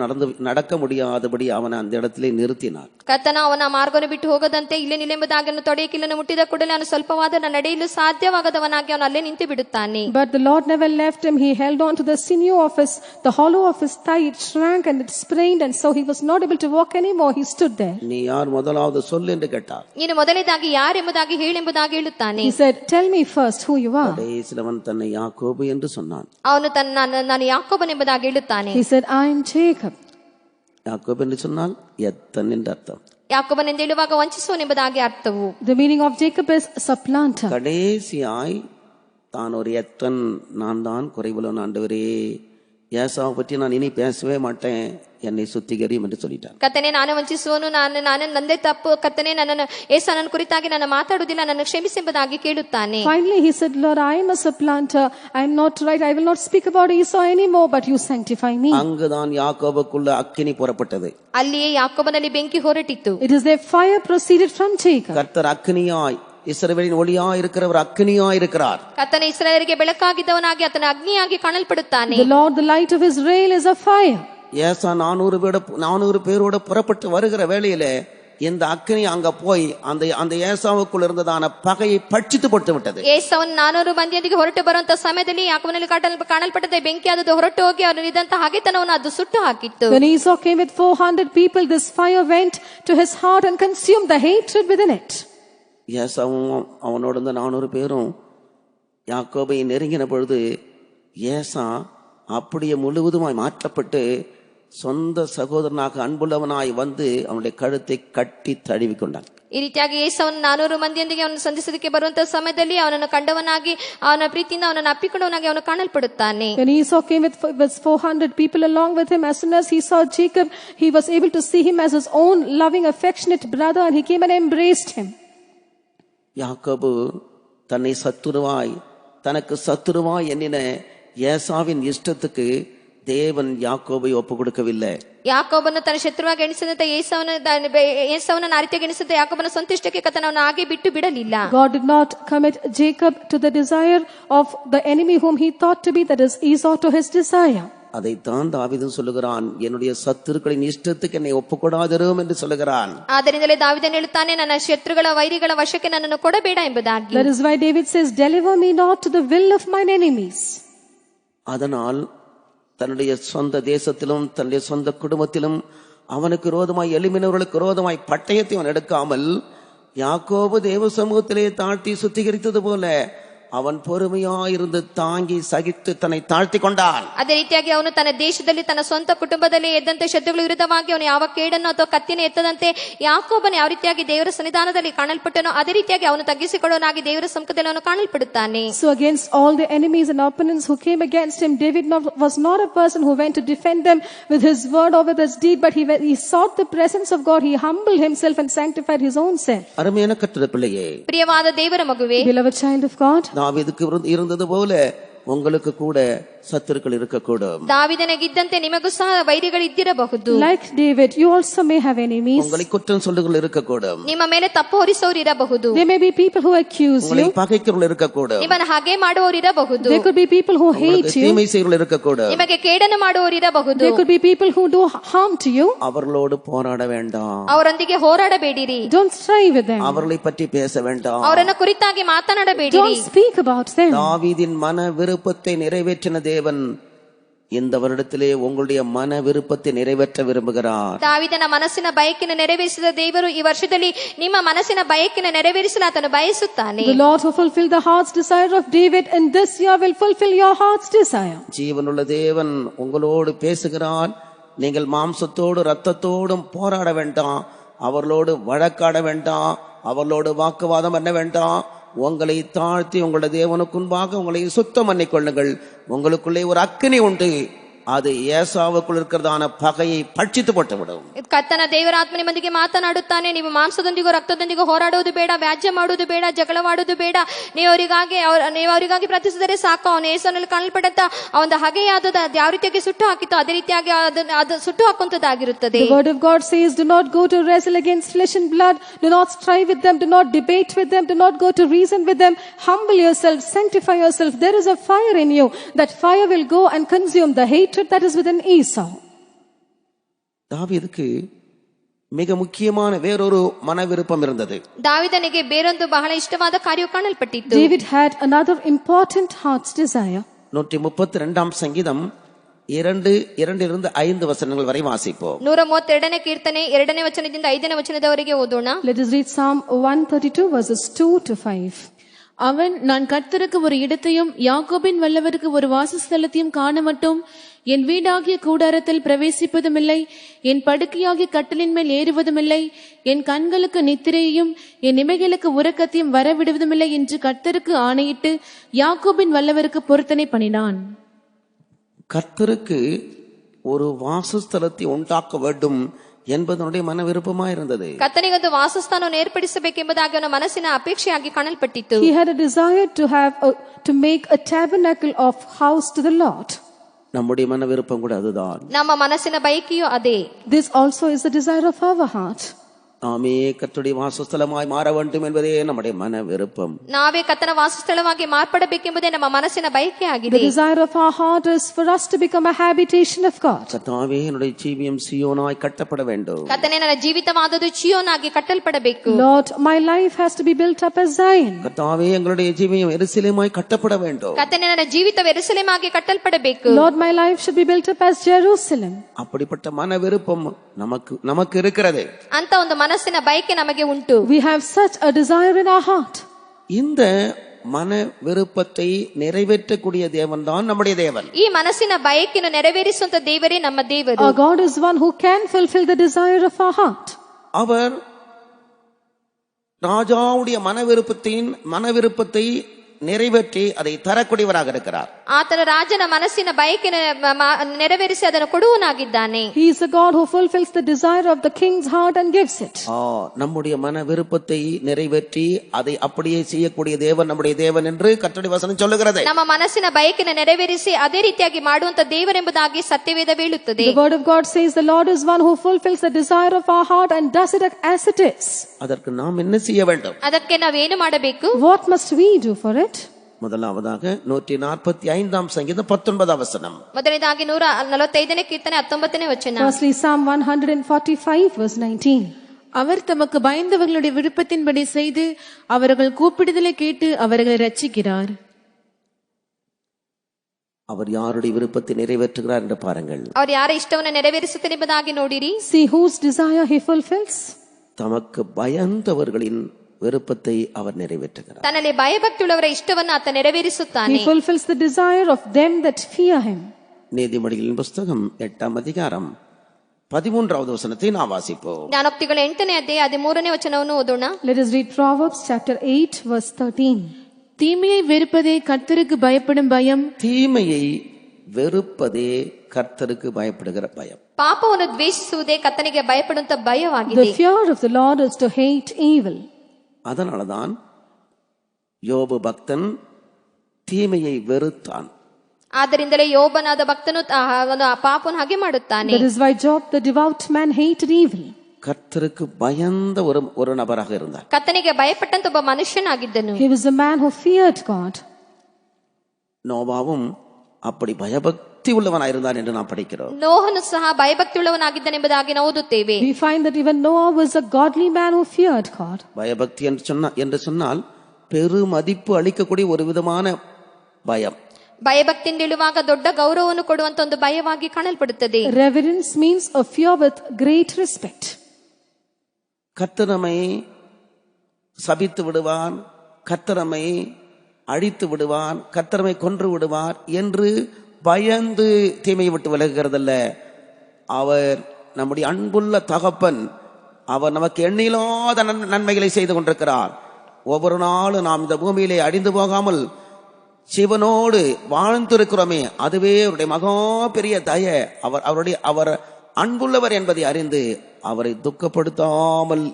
நடக்க முடியாதபடி அவனை அந்த இடத்திலே நிறுத்தினார். ಕರ್ತನ ಅವನ ಮಾರ್ಗವನ್ನು ಬಿಟ್ಟು ಹೋಗದಂತೆ ಇಲ್ಲೇ ನಿಲ್ಲೆಂಬುದಾಗಿ ಅವನು ತೊಡೆಯ ಕಿಲ್ಲನ್ನು ಮುಟ್ಟಿದ ಕೂಡಲೇ ಅವನು ಸ್ವಲ್ಪವಾದ ನಡೆಯಲು ಸಾಧ್ಯವಾಗದವನಾಗಿ ಅವನು ಅಲ್ಲೇ ನಿಂತು ಬಿಡುತ್ತಾನೆ. But the Lord never left him. He held on to the sinew of the hollow of his thigh. It shrank and it sprained, and so he was not able to walk anymore. He stood there. நீ யார் முதலாவது சொல் என்று கேட்டார். ನೀನು ಮೊದಲನೇದಾಗಿ ಯಾರೆಂಬುದಾಗಿ ಹೇಳೆಂಬುದಾಗಿ ಹೇಳುತ್ತಾನೆ. He said, tell me first who you are. கடைசிலவன் தன்னை யாக்கோபு என்று சொன்னான். ಅವನು ನಾನು ಯಾಕೋಬನೆಂಬುದಾಗಿ ಹೇಳುತ್ತಾನೆ. He said, I am Jacob. யாக்கோபு என்று சொன்னால் எத்தன் என்று அர்த்தம். ಯಾಕೋಬನೆಂದು ಹೇಳುವಾಗ ವಂಚಿಸುವನೆಂಬುದಾಗಿ ಅರ್ಥವು. The meaning of Jacob is supplanter. கடைசியாய் தான் ஒரு எத்தன், நான் தான் குறைவுள்ளவன் ஆண்டவரே, ஏசாவை பற்றி நான் இனி பேசவே மாட்டேன், என்னை சுத்திகரியும் என்று சொல்லிட்டான். ಕರ್ತನೇ, ನಾನು ವಂಚಿಸುವನು, ನಾನು ನಂದೇ ತಪ್ಪು, ಕರ್ತನೇ ನನ್ನನ್ನು ಏಸಾವನ ಕುರಿತಾಗಿ ನಾನು ಮಾತಾಡುವುದಿಲ್ಲ, ನನ್ನ ಕ್ಷಮಿಸೆಂಬುದಾಗಿ ಕೇಳುತ್ತಾನೆ. Finally he said, Lord, I am a supplanter, I am not right, I will not speak about Esau anymore, but you sanctify me. அங்குதான் யாக்கோபுக்குள்ள அக்கினி புறப்பட்டது. ಅಲ್ಲಿಯೇ ಯಾಕೋಬನಲ್ಲಿ ಬೆಂಕಿ ಹೊರಟಿತು. It is their fire proceeded from Jacob. கர்த்தர் அக்கினியாய், இஸ்ரவேலின் ஒளியா இருக்கிறவர் அக்கினியாய் இருக்கிறார். ಕರ್ತನ ಇಸ್ರಾಯೇಲರಿಗೆ ಬೆಳಕಾಗಿದ್ದವನಾಗಿ ಆತನ ಅಗ್ನಿಯಾಗಿ ಕಾಣಲ್ಪಡುತ್ತಾನೆ. The Lord, the light of Israel, is a fire. ஏசா 400 பேரோட புறப்பட்டு வருகிற வேளையிலே இந்த அக்கினி அங்க போய் அந்த ஏசாவுக்குள் இருந்ததான பகையை பட்சித்து போட்டு விட்டது. ಏಸಾವನು 400 ಮಂದಿಯೊಂದಿಗೆ ಹೊರಟು ಬರುವಂತ ಸಮಯದಲ್ಲಿ ಯಾಕೋಬನಲ್ಲಿ ಕಾಣಲ್ಪಟ್ಟಂತೆ ಬೆಂಕಿಯಾದದ್ದು ಹೊರಟು ಹೋಗಿ ಅವನು ಇದ್ದಂತ ಹಗೆತನವನ್ನು ಅದು ಸುಟ್ಟು ಹಾಕಿತ್ತು. When Esau came with 400 people, this fire went to his heart and consumed the hatred within it. ஏசாவும் அவனோட இருந்த 400 பேரும் யாக்கோபை நெருங்கின பொழுது ஏசா அப்படியே முழுவதுமாய் மாற்றப்பட்டு சொந்த சகோதரனாக அன்புள்ளவனாய் வந்து அவனுடைய கழுத்தை கட்டி தழுவி கொண்டான். ಈ ರೀತಿಯಾಗಿ ಏಸಾವನು 400 ಮಂದಿಯೊಂದಿಗೆ ಅವನು ಸಂಧಿಸೋದಕ್ಕೆ ಬರುವಂತಹ ಸಮಯದಲ್ಲಿ ಅವನನ್ನು ಕಂಡವನಾಗಿ, ಅವನ ಪ್ರೀತಿಯಿಂದ ಅವನನ್ನು ಅಪ್ಪಿಕೊಂಡವನಾಗಿ ಅವನು ಕಾಣಲ್ಪಡುತ್ತಾನೆ. When Esau came with 400 people along with him, as soon as he saw Jacob, he was able to see him as his own loving, affectionate brother, and he came and embraced him. யாக்கோபு தன்னை தனக்கு சத்துருவாய் எண்ணின ஏசாவின் இஷ்டத்துக்கு தேவன் யாக்கோபை ஒப்பு கொடுக்கவில்லை. ಯಾಕೋಬನ್ನು ತನ್ನ ಶತ್ರುವಾಗಿ ಎಣಿಸಿದಂತೆ ಏಸವನನ್ನು ಆ ರೀತಿಯಾಗಿ ಎಣಿಸಿದಂತೆ ಯಾಕೋಬನ ಸ್ವಂತ ಇಷ್ಟಕ್ಕೆ ಕರ್ತನನ್ನು ಹಾಗೆ ಬಿಟ್ಟು ಬಿಡಲಿಲ್ಲ. God did not commit Jacob to the desire of the enemy whom he thought to be, that is Esau, to his desire. அதைத்தான் தாவீதும் சொல்லுகிறான், என்னுடைய சத்துருக்களின் இஷ்டத்துக்கு என்னை ஒப்புக்கொடாதிரும் என்று சொல்லுகிறான். ಆದ್ದರಿಂದಲೇ ದಾವೀದನು ಹೇಳುತ್ತಾನೆ, ನನ್ನ ಶತ್ರುಗಳ ವೈರಿಗಳ ವಶಕ್ಕೆ ನನ್ನನ್ನು ಕೊಡಬೇಡ ಎಂಬುದಾಗಿ. That is why David says, deliver me not to the will of mine enemies. அதனால் தன்னுடைய சொந்த தேசத்திலும் தன்னுடைய சொந்த குடும்பத்திலும் அவனுக்கு விரோதமாய் எழும்பினவர்களுக்கு விரோதமாய் பட்டயத்தை அவன் எடுக்காமல், யாக்கோபு தேவ சமூகத்திலே தாழ்த்தி சுத்திகரித்தது போல அவன் பொறுமையாயிருந்து தாங்கி சகித்து தன்னை தாழ்த்தி கொண்டான். ಅದೇ ರೀತಿಯಾಗಿ ಅವನು ತನ್ನ ದೇಶದಲ್ಲಿ ತನ್ನ ಸ್ವಂತ ಕುಟುಂಬದಲ್ಲಿ ಎದ್ದಂತೆ ಶತ್ರುಗಳ ವಿರುದ್ಧವಾಗಿ ಅವನು ಯಾವ ಕೇಡನ್ನು ಅಥವಾ ಕತ್ತಿನ ಎತ್ತದಂತೆ ಯಾಕೋಬನು ಯಾವ ರೀತಿಯಾಗಿ ದೇವರ ಸನ್ನಿಧಾನದಲ್ಲಿ ಕಾಣಲ್ಪಟ್ಟನೋ ಅದೇ ರೀತಿಯಾಗಿ ಅವನು ತಗ್ಗಿಸಿಕೊಳ್ಳೋನಾಗಿ ದೇವರ ಸಮ್ಮುಖದಲ್ಲಿ ಅವನು ಕಾಣಲ್ಪಡುತ್ತಾನೆ. So against all the enemies and opponents who came against him, David was not a person who went to defend them with his word or with his deed, but he sought the presence of God. He humbled himself and sanctified his own self. அருமையான கர்த்தருடைய பிள்ளையே, ಪ್ರಿಯವಾದ ದೇವರ ಮಗುವೇ, beloved child of God, தாவீதுக்கு இருந்தது போல உங்களுக்கு கூட சத்துருக்கள் இருக்கக்கூடும். ದಾವೀದನಿಗಿದ್ದಂತೆ ನಿಮಗೂ ಸಹ ವೈರಿಗಳು ಇದ್ದಿರಬಹುದು. Like David, you also may have enemies. உங்களை குற்றம் சொல்லுகள் இருக்கக்கூடும். ನಿಮ್ಮ ಮೇಲೆ ತಪ್ಪು ಹೊರಿಸೋರು ಇರಬಹುದು. There may be people who accuse உங்களை you. பகைக்கிறவர்கள் இருக்கக்கூடும். ನಿಮ್ಮನ್ನು ಹಾಗೆ ಮಾಡುವವರು ಇರಬಹುದು. There could be people who hate you. தீமை செய்கிறவர்கள் இருக்கக்கூடும். ನಿಮಗೆ ಕೇಡನ್ನು ಮಾಡುವವರು ಇರಬಹುದು. There could be people who do harm to you. அவர்களோடு போராட வேண்டாம். ಅವರೊಂದಿಗೆ ಹೋರಾಡಬೇಡಿರಿ. Don't strive with them. அவர்களை பற்றி பேச வேண்டாம். ಅವರನ್ನು ಕುರಿತಾಗಿ ಮಾತನಾಡಬೇಡಿರಿ. Don't speak about them. தாவீதின் மன விருப்பத்தை நிறைவேற்றின தேவன் இந்த வருடத்திலே உங்களுடைய மன விருப்பத்தை நிறைவேற்ற விரும்புகிறார். ದಾವೀದನ ಮನಸ್ಸಿನ ಬಯಕೆಯನ್ನು ನೆರವೇರಿಸಿದ ದೇವರು ಈ ವರ್ಷದಲ್ಲಿ ನಿಮ್ಮ ಮನಸ್ಸಿನ ಬಯಕೆಯನ್ನು ನೆರವೇರಿಸಲು ಆತನು ಬಯಸುತ್ತಾನೆ. The Lord who fulfilled the heart's desire of David in this year will fulfill your heart's desire. ஜீவனுள்ள தேவன் உங்களோடு பேசுகிறார். நீங்கள் மாம்சத்தோடு இரத்தத்தோடும் போராட வேண்டாம். அவர்களோடு வழக்காட வேண்டாம். அவர்களோடு வாக்குவாதம் பண்ண வேண்டாம். உங்களை தாழ்த்தி உங்களுடைய தேவனுக்கு முன்பாக உங்களை சுத்தம் பண்ணிக்கொள்ளுங்கள். உங்களுக்குள்ளே ஒரு அக்கினி உண்டு, அது ஏசாவுக்குள் இருக்கிறதான பகையை பட்சித்து போட்டுவிடும். ಕರ್ತನ ದೇವರಾತ್ಮ ನಿಮ್ಮೊಂದಿಗೆ ಮಾತನಾಡುತ್ತಾನೆ. ನೀವು ಮಾಂಸದೊಂದಿಗೂ ರಕ್ತದೊಂದಿಗೂ ಹೋರಾಡುವುದು ಬೇಡ, ವ್ಯಾಜ್ಯ ಮಾಡುವುದು ಬೇಡ, ಜಗಳವಾಡುವುದು ಬೇಡ. ನೀವು ಅವರಿಗಾಗಿ ಪ್ರಾರ್ಥಿಸಿದರೆ ಸಾಕು. ಅವನು ಯೇಸುವಿನಲ್ಲಿ ಕಾಣಲ್ಪಟ್ಟಂತ ಒಂದು ಹಗೆಯಾದ ಯಾವ ರೀತಿಯಾಗಿ ಸುಟ್ಟು ಹಾಕಿತ್ತು ಅದೇ ರೀತಿಯಾಗಿ ಅದು ಸುಟ್ಟು ಹಾಕುವಂತದ್ದಾಗಿರುತ್ತದೆ. The word of God says, do not go to wrestle against flesh and blood. Do not strive with them. Do not debate with them. Do not go to reason with them. Humble yourself, sanctify yourself. There is a fire in you. That fire will go and consume the hatred that is within Esau. தாவீதுக்கு மிக முக்கியமான வேறொரு மன விருப்பம் இருந்தது. ದಾವೀದನಿಗೆ ಬೇರೊಂದು ಬಹಳ ಇಷ್ಟವಾದ ಕಾರ್ಯ ಕಾಣಲ್ಪಟ್ಟಿತ್ತು. David had another important heart's desire. 132 சங்கீதம் 2:2 5 வசனங்கள் வரை வாசிப்போம். 132ನೇ ಕೀರ್ತನೆ 2ನೇ ವಚನದಿಂದ 5ನೇ ವಚನದವರೆಗೆ ಓದೋಣ. Let us read Psalm 132 verses 2 to 5. அவன், நான் கர்த்தருக்கு ஒரு இடத்தையும் யாக்கோபின் வல்லவருக்கு ஒரு வாசஸ்தலத்தையும் காண மட்டும் என் வீடாகிய கூடாரத்தில் பிரவேசிப்பதுமில்லை, என் படுக்கையாகிய கட்டலின் மேல் ஏறுவதுமில்லை, என் கண்களுக்கு நித்திரையையும் என் இமைகளுக்கு உறக்கத்தையும் வரவிடுவதுமில்லை என்று கர்த்தருக்கு ஆணையிட்டு யாக்கோபின் வல்லவருக்கு பொருத்தனை பண்ணினான். கர்த்தருக்கு ஒரு வாசஸ்தலத்தை உண்டாக்க வேண்டும் என்பதனுடைய மன விருப்பமாயிருந்தது. ಕರ್ತನಿಗೊಂದು ವಾಸಸ್ಥಾನವನ್ನು ಏರ್ಪಡಿಸಬೇಕೆಂಬುದಾಗಿ ಅವನ ಮನಸ್ಸಿನ ಅಪೇಕ್ಷೆಯಾಗಿ ಕಾಣಲ್ಪಟ್ಟಿತ್ತು. He had a desire to make a tabernacle of house to the Lord. நம்முடைய மன விருப்பம் கூட அதுதான். ನಮ್ಮ ಮನಸ್ಸಿನ ಬಯಕೆಯೂ ಅದೇ. This also is the desire of our heart. நாமே கர்த்தருடைய வாசஸ்தலமாய் மாற வேண்டும் என்பதே நம்முடைய மன விருப்பம். ನಾವೇ ಕರ್ತನ ವಾಸಸ್ಥಳವಾಗಿ ಮಾರ್ಪಡಬೇಕೆಂಬುದೇ ನಮ್ಮ ಮನಸ್ಸಿನ ಬಯಕೆ ಆಗಿದೆ. The desire of our heart is for us to become a habitation of God. கர்த்தாவே என்னுடைய ஜீவியம் சீயோனாய் கட்டப்பட வேண்டும். ಕರ್ತನೇ, ನನ್ನ ಜೀವಿತವಾದದ್ದು ಚೀಯೋನಾಗಿ ಕಟ್ಟಲ್ಪಡಬೇಕು. Lord, my life has to be built up as Zion. கர்த்தாவே எங்களுடைய ஜீவியம் எருசலேமாய் கட்டப்பட வேண்டும். ಕರ್ತನೇ, ನನ್ನ ಜೀವಿತ ಯೆರೂಸಲೇಮಾಗಿ ಕಟ್ಟಲ್ಪಡಬೇಕು. Lord, my life should be built up as Jerusalem. அப்படிப்பட்ட மன விருப்பம் நமக்கு இருக்கிறது. ಅಂತ ಒಂದು ಮನಸ್ಸಿನ ಬಯಕೆ ನಮಗೆ ಉಂಟು. We have such a desire in our heart. இந்த மன விருப்பத்தை நிறைவேற்றக்கூடிய தேவன் தான் நம்முடைய தேவன். ಈ ಮನಸ್ಸಿನ ಬಯಕೆಯನ್ನು ನೆರವೇರಿಸುವಂತ ದೇವರೇ ನಮ್ಮ ದೇವರು. Our God is one who can fulfill the desire of our heart. அவர் ராஜாவுடைய மன விருப்பத்தை நிறைவேற்றி அதை தரக்கூடியவராக இருக்கிறார். ಆತನ ರಾಜನ ಮನಸ್ಸಿನ ಬಯಕೆನ ನೆರವೇರಿಸಿ ಅದನ್ನು ಕೊಡುವನಾಗಿದ್ದಾನೆ. He is a God who fulfills the desire of the king's heart and gives it. நம்முடைய மன விருப்பத்தை நிறைவேற்றி அதை அப்படியே செய்யக்கூடிய தேவன் நம்முடைய தேவன் என்று கர்த்தருடைய வசனம் சொல்லுகிறது. ನಮ್ಮ ಮನಸ್ಸಿನ ಬಯಕೆನ ನೆರವೇರಿಸಿ ಅದೇ ರೀತಿಯಾಗಿ ಮಾಡುವಂತ ದೇವರೆಂಬುದಾಗಿ ಸತ್ಯವೇದ ಹೇಳುತ್ತದೆ. The word of God says the Lord is one who fulfills the desire of our heart and does it as it is. அதற்கு நாம் என்ன செய்ய வேண்டும்? ಅದಕ್ಕೆ ನಾವೇನು ಮಾಡಬೇಕು? What must we do for it? முதலாவதாக 145ஆம் சங்கீதம் 19ஆம் வசனம். ಮೊದಲನೇದಾಗಿ 145ನೇ ಕೀರ್ತನೆ 19ನೇ ವಚನ. Firstly, Psalm 145 verse 19. அவர் தமக்கு பயந்தவர்களுடைய விருப்பத்தின்படி செய்து அவர்கள் கூப்பிடுதலை கேட்டு அவர்களை ரட்சிக்கிறார். அவர் யாருடைய விருப்பத்தை நிறைவேற்றுகிறார் என்று பாருங்கள். ಅವರು ಯಾರ ಇಷ್ಟವನ್ನು ನೆರವೇರಿಸುತ್ತಾನೆ ಎಂಬುದಾಗಿ ನೋಡಿರಿ. See whose desire he fulfills. தமக்கு பயந்தவர்களின் விருப்பத்தை அவர் நிறைவேற்றுகிறார். ತನ್ನಲ್ಲಿ ಭಯಭಕ್ತಿಯುಳ್ಳವರ ಇಷ್ಟವನ್ನು ಆತ ನೆರವೇರಿಸುತ್ತಾನೆ. He fulfills the desire of them that fear him. நீதிமொழிகளின் புஸ்தகம் 8ஆம் அதிகாரம் 13வது வசனத்தை நாம் வாசிப்போம். ಜ್ಞಾನೋಕ್ತಿಗಳ 8ನೇ ಅಧ್ಯಾಯ 13ನೇ ವಚನವನ್ನು ಓದೋಣ. Let us read Proverbs chapter 8 verse 13. தீமையை வெறுப்பதே கர்த்தருக்கு பயப்படும் பயம். தீமையை வெறுப்பதே கர்த்தருக்கு பயப்படுகிற பயம். ಪಾಪವನ್ನು ದ್ವೇಷಿಸುವುದೇ ಕರ್ತನಿಗೆ ಭಯಪಡುವಂತ ಭಯವಾಗಿದೆ. The fear of the Lord is to hate evil. அதனாலதான் யோபு பக்தன் தீமையை வெறுத்தான். ಆದ್ದರಿಂದಲೇ ಯೋಬನಾದ ಭಕ್ತನು ಪಾಪವನ್ನು ಹಾಗೆ ಮಾಡುತ್ತಾನೆ. That is why Job the devout man hated evil. கர்த்தருக்கு பயந்த ஒரு நபராக இருந்தார். ಕರ್ತನಿಗೆ ಭಯಪಟ್ಟಂತ ಒಬ್ಬ ಮನುಷ್ಯನಾಗಿದ್ದನು. He was a man who feared God. நோவாவும் அப்படி பயபக்தி உள்ளவனாயிருந்தான் என்று நாம் படிக்கிறோம். ನೋಹನು ಸಹ ಭಯಭಕ್ತಿ ಉಳ್ಳವನಾಗಿದ್ದನೆಂಬುದಾಗಿ ನಾವು ಓದುತ್ತೇವೆ. We find that even Noah was a godly man who feared God. பயபக்தி என்று சொன்னால் பெருமதிப்பு அளிக்கக்கூடிய ஒரு விதமான பயம். ಭಯಭಕ್ತಿಯಿಂದ ಹೇಳುವಾಗ ದೊಡ್ಡ ಗೌರವವನ್ನು ಕೊಡುವಂತ ಒಂದು ಭಯವಾಗಿ ಕಾಣಲ್ಪಡುತ್ತದೆ. Reverence means a fear with great respect. கர்த்தர் நம்மை சபித்து விடுவான், கர்த்தர் நம்மை அழித்து விடுவான், கர்த்தர் நம்மை கொன்று விடுவார் என்று பயந்து தீமையை விட்டு விலகுகிறதல்ல. அவர் நம்முடைய அன்புள்ள தகப்பன். அவர் நமக்கு எண்ணில்லாத நன்மைகளை செய்து கொண்டிருக்கிறார். ஒவ்வொரு நாளும் நாம் இந்த பூமியிலே அழிந்து போகாமல் சிவனோடு வாழ்ந்திருக்கிறோமே, அதுவே அவருடைய மகா பெரிய தய. அவர் அன்புள்ளவர் என்பதை அறிந்து அவரை துக்கப்படுத்தாமல்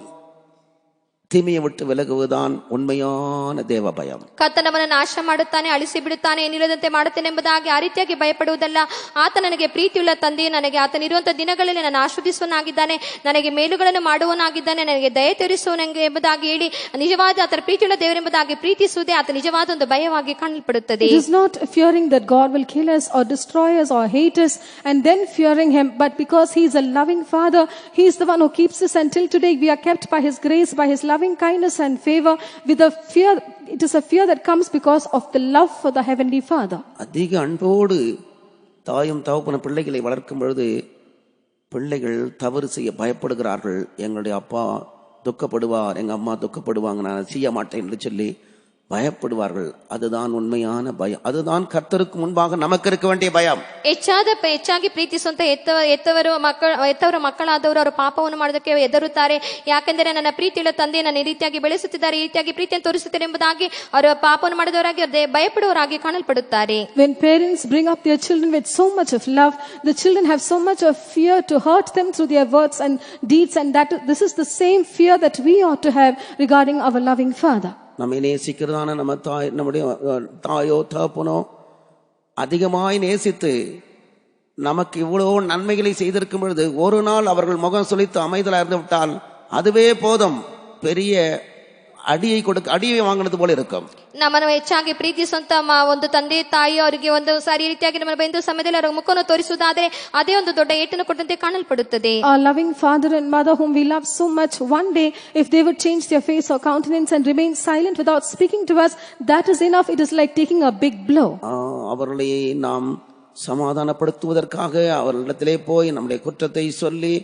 தீமையை விட்டு விலகுவதுதான் ಉಣ್ಮೆಯಾನ ದೇವ ಭಯಂ. ಕರ್ತನವನ್ನ ನಾಶ ಮಾಡುತ್ತಾನೆ, ಅಳಿಸಿ ಬಿಡುತ್ತಾನೆ, ಏನಿಲ್ಲದಂತೆ ಮಾಡುತ್ತೇನೆ ಎಂಬುದಾಗಿ ಆ ರೀತಿಯಾಗಿ ಭಯಪಡುವುದಲ್ಲ. ಆತ ನನಗೆ ಪ್ರೀತಿಯುಳ್ಳ ತಂದೆ, ನನಗೆ ಆತನಿರುವಂತಹ ದಿನಗಳಲ್ಲಿ ನನ್ನ ಆಶೀರ್ವದಿಸುವನಾಗಿದ್ದಾನೆ, ನನಗೆ ಮೇಲುಗಳನ್ನು ಮಾಡುವನಾಗಿದ್ದಾನೆ, ನನಗೆ ದಯೆ ತೋರಿಸುವನಂಗೆ ಎಂಬುದಾಗಿ ಹೇಳಿ ನಿಜವಾದ ಆತನ ಪ್ರೀತಿಯುಳ್ಳ ದೇವರೆಂಬುದಾಗಿ ಪ್ರೀತಿಸುವುದೇ ಆತ ನಿಜವಾದ ಒಂದು ಭಯವಾಗಿ ಕಾಣಲ್ಪಡುತ್ತದೆ. It is not fearing that God will kill us or destroy us or hate us and then fearing him, but because he is a loving father, he is the one who keeps us until today. We are kept by his grace, by his loving kindness and favor, with a fear. It is a fear that comes because of the love for the heavenly father. அதிக அன்போடு தாயும் தகப்பனும் பிள்ளைகளை வளர்க்கும் பொழுது பிள்ளைகள் தவறு செய்ய பயப்படுகிறார்கள். எங்களுடைய அப்பா துக்கப்படுவார், எங்க அம்மா துக்கப்படுவாங்க, நான் செய்ய மாட்டேன் என்று சொல்லி பயப்படுவார்கள். அதுதான் உண்மையான பயம். அதுதான் கர்த்தருக்கு முன்பாக நமக்கு இருக்க வேண்டிய பயம். ಹೆಚ್ಚಾಗಿ ಪ್ರೀತಿಸುವಂತ ಎತ್ತವರ ಮಕ್ಕಳಾದವರು ಅವರು ಪಾಪವನ್ನು ಮಾಡೋದಕ್ಕೆ ಹೆದರುತ್ತಾರೆ. ಯಾಕೆಂದರೆ ನನ್ನ ಪ್ರೀತಿಯುಳ್ಳ ತಂದೆ ನನ್ನ ಈ ರೀತಿಯಾಗಿ ಬೆಳೆಸುತ್ತಿದ್ದಾರೆ, ಈ ರೀತಿಯಾಗಿ ಪ್ರೀತಿಯನ್ನು ತೋರಿಸುತ್ತಾರೆ ಎಂಬುದಾಗಿ ಅವರು ಪಾಪವನ್ನು ಮಾಡಿದವರಾಗಿ ಭಯಪಡುವವರಾಗಿ ಕಾಣಲ್ಪಡುತ್ತಾರೆ. When parents bring up their children with so much of love, the children have so much of fear to hurt them through their words and deeds, and this is the same fear that we ought to have regarding our loving father. நம்மை நேசிக்கிறதான நம்முடைய தாயோ தகப்பனோ அதிகமாய் நேசித்து நமக்கு இவ்வளவு நன்மைகளை செய்திருக்கும் பொழுது ஒரு நாள் அவர்கள் முகம் சுளித்து அமைதலா இருந்து விட்டால் அதுவே போதும். பெரிய ಅಡಿயை ವಾಂಗಣದ ಬೋಲೆ ಇರಕಂ. ನಮ್ಮನ್ನು ಹೆಚ್ಚಾಗಿ ಪ್ರೀತಿಸುವಂತ ಒಂದು ತಂದೆ ತಾಯಿ ಅವರಿಗೆ ಒಂದು ಸಾರಿ ರೀತಿಯಾಗಿ ನಮ್ಮ ಬಂದ ಸಮಯದಲ್ಲಿ ಅವರ ಮುಖವನ್ನು ತೋರಿಸುವುದಾದರೆ ಅದೇ ಒಂದು ದೊಡ್ಡ ಏಟನ್ನು ಕೊಟ್ಟಂತೆ ಕಾಣಲ್ಪಡುತ್ತದೆ. Our loving father and mother whom we love so much, one day if they would change their face or countenance and remain silent without speaking to us, that is enough. It is like taking a big blow. அவர்களை நாம் சமாதானப்படுத்துவதற்காக அவர்களிடத்திலே போய் நம்முடைய குற்றத்தை சொல்லி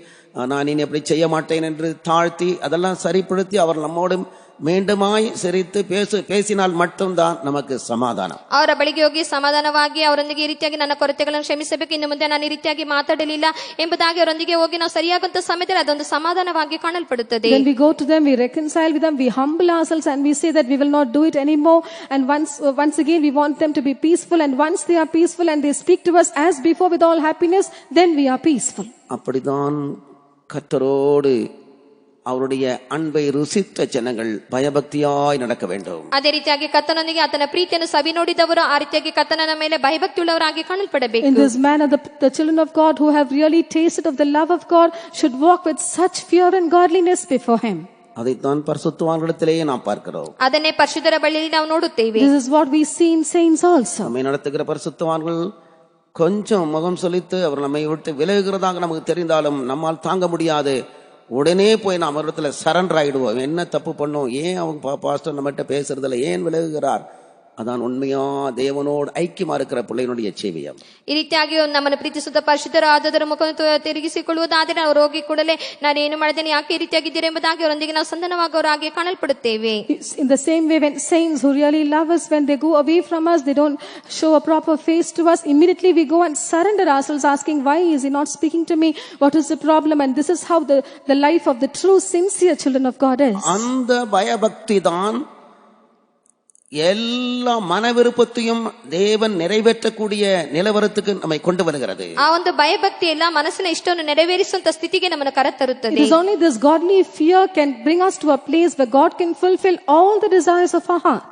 நான் இனி அப்படி செய்ய மாட்டேன் என்று தாழ்த்தி அதெல்லாம் சரிப்படுத்தி அவர் நம்மோடும் மீண்டுமாய் சிரித்து பேசினால் மட்டும்தான் நமக்கு சமாதானம். ಅವರ ಬಳಿಗೆ ಹೋಗಿ ಸಮಾಧಾನವಾಗಿ ಅವರೊಂದಿಗೆ ಈ ರೀತಿಯಾಗಿ ನನ್ನ ಕೊರತೆಗಳನ್ನು ಕ್ಷಮಿಸಬೇಕು, ಇನ್ನು ಮುಂದೆ ನಾನು ಈ ರೀತಿಯಾಗಿ ಮಾತಾಡಲಿಲ್ಲ ಎಂಬುದಾಗಿ ಅವರೊಂದಿಗೆ ಹೋಗಿ ನಾವು ಸರಿಯಾದಂತ ಸಮಯದಲ್ಲಿ ಅದೊಂದು ಸಮಾಧಾನವಾಗಿ ಕಾಣಲ್ಪಡುತ್ತದೆ. When we go to them, we reconcile with them, we humble ourselves and we say that we will not do it anymore, and once again we want them to be peaceful, and once they are peaceful and they speak to us as before with all happiness, then we are peaceful. அப்படிதான் கர்த்தரோடு அவருடைய அன்பை ருசித்த ஜனங்கள் பயபக்தியாய் நடக்க வேண்டும். ಅದೇ ರೀತಿಯಾಗಿ ಕರ್ತನೊಂದಿಗೆ ಆತನ ಪ್ರೀತಿಯನ್ನು ಸವಿ ನೋಡಿದವರು ಆ ರೀತಿಯಾಗಿ ಕರ್ತನ ಮೇಲೆ ಭಯಭಕ್ತಿಯುಳ್ಳವರಾಗಿ ಕಾಣಲ್ಪಡಬೇಕು. In this manner the children of God who have really tasted of the love of God should walk with such fear and godliness before him. அதைத்தான் பரிசுத்தவான்களிடத்திலேயே நாம் பார்க்கிறோம். ಅದನ್ನೇ ಪರಿಶುದ್ಧರ ಬಳಿಯಲ್ಲಿ ನಾವು ನೋಡುತ್ತೇವೆ. This is what we see in saints also. நம்மை நடத்துகிற பரிசுத்தவான்கள் கொஞ்சம் முகம் சொலித்து அவர் நம்மை விட்டு விலகுகிறதாக நமக்கு தெரிந்தாலும் நம்மால் தாங்க முடியாது. உடனே போய் நாம் இடத்துல சரண்டர் ஆயிடுவோம். என்ன தப்பு பண்ணோம், ஏன் அவங்க பாஸ்டர் நம்மகிட்ட பேசுறதுல ஏன் விலகுகிறார்? அதான் உண்மையா தேவனோடு ஐக்கியமா இருக்கிற பிள்ளைகளுடைய ಜೀವಿಯಂ. ಈ ರೀತಿಯಾಗಿ ನಮ್ಮನ್ನು ಪ್ರೀತಿಸುತ್ತ ಪರಿಶುದ್ಧರಾದದರ ಮುಖವನ್ನು ತಿರುಗಿಸಿಕೊಳ್ಳುವುದಾದರೆ ಅವರು ಹೋಗಿ ಕೂಡಲೇ ನಾನು ಏನು ಮಾಡಿದ್ದೇನೆ, ಯಾಕೆ ಈ ರೀತಿಯಾಗಿದ್ದೀರಿ ಎಂಬುದಾಗಿ ಅವರೊಂದಿಗೆ ನಾವು ಸಂಧಾನವಾಗುವವರಾಗಿ ಕಾಣಲ್ಪಡುತ್ತೇವೆ. In the same way, when saints who really love us, when they go away from us, they don't show a proper face to us, immediately we go and surrender ourselves, asking, why is he not speaking to me? What is the problem? And this is how the life of the true sincere children of God is. அந்த பயபக்தி தான் எல்லா மன விருப்பத்தையும் தேவன் நிறைவேற்றக்கூடிய நிலவரத்துக்கு நம்மை கொண்டு வருகிறது. ಆ ಒಂದು ಭಯಭಕ್ತಿ ಎಲ್ಲ ಮನಸ್ಸಿನ ಇಷ್ಟವನ್ನು ನೆರವೇರಿಸುವಂತ ಸ್ಥಿತಿಗೆ ನಮ್ಮನ್ನು ಕರೆತರುತ್ತದೆ. It is only this godly fear can bring us to a place where God can fulfill all the desires of our heart.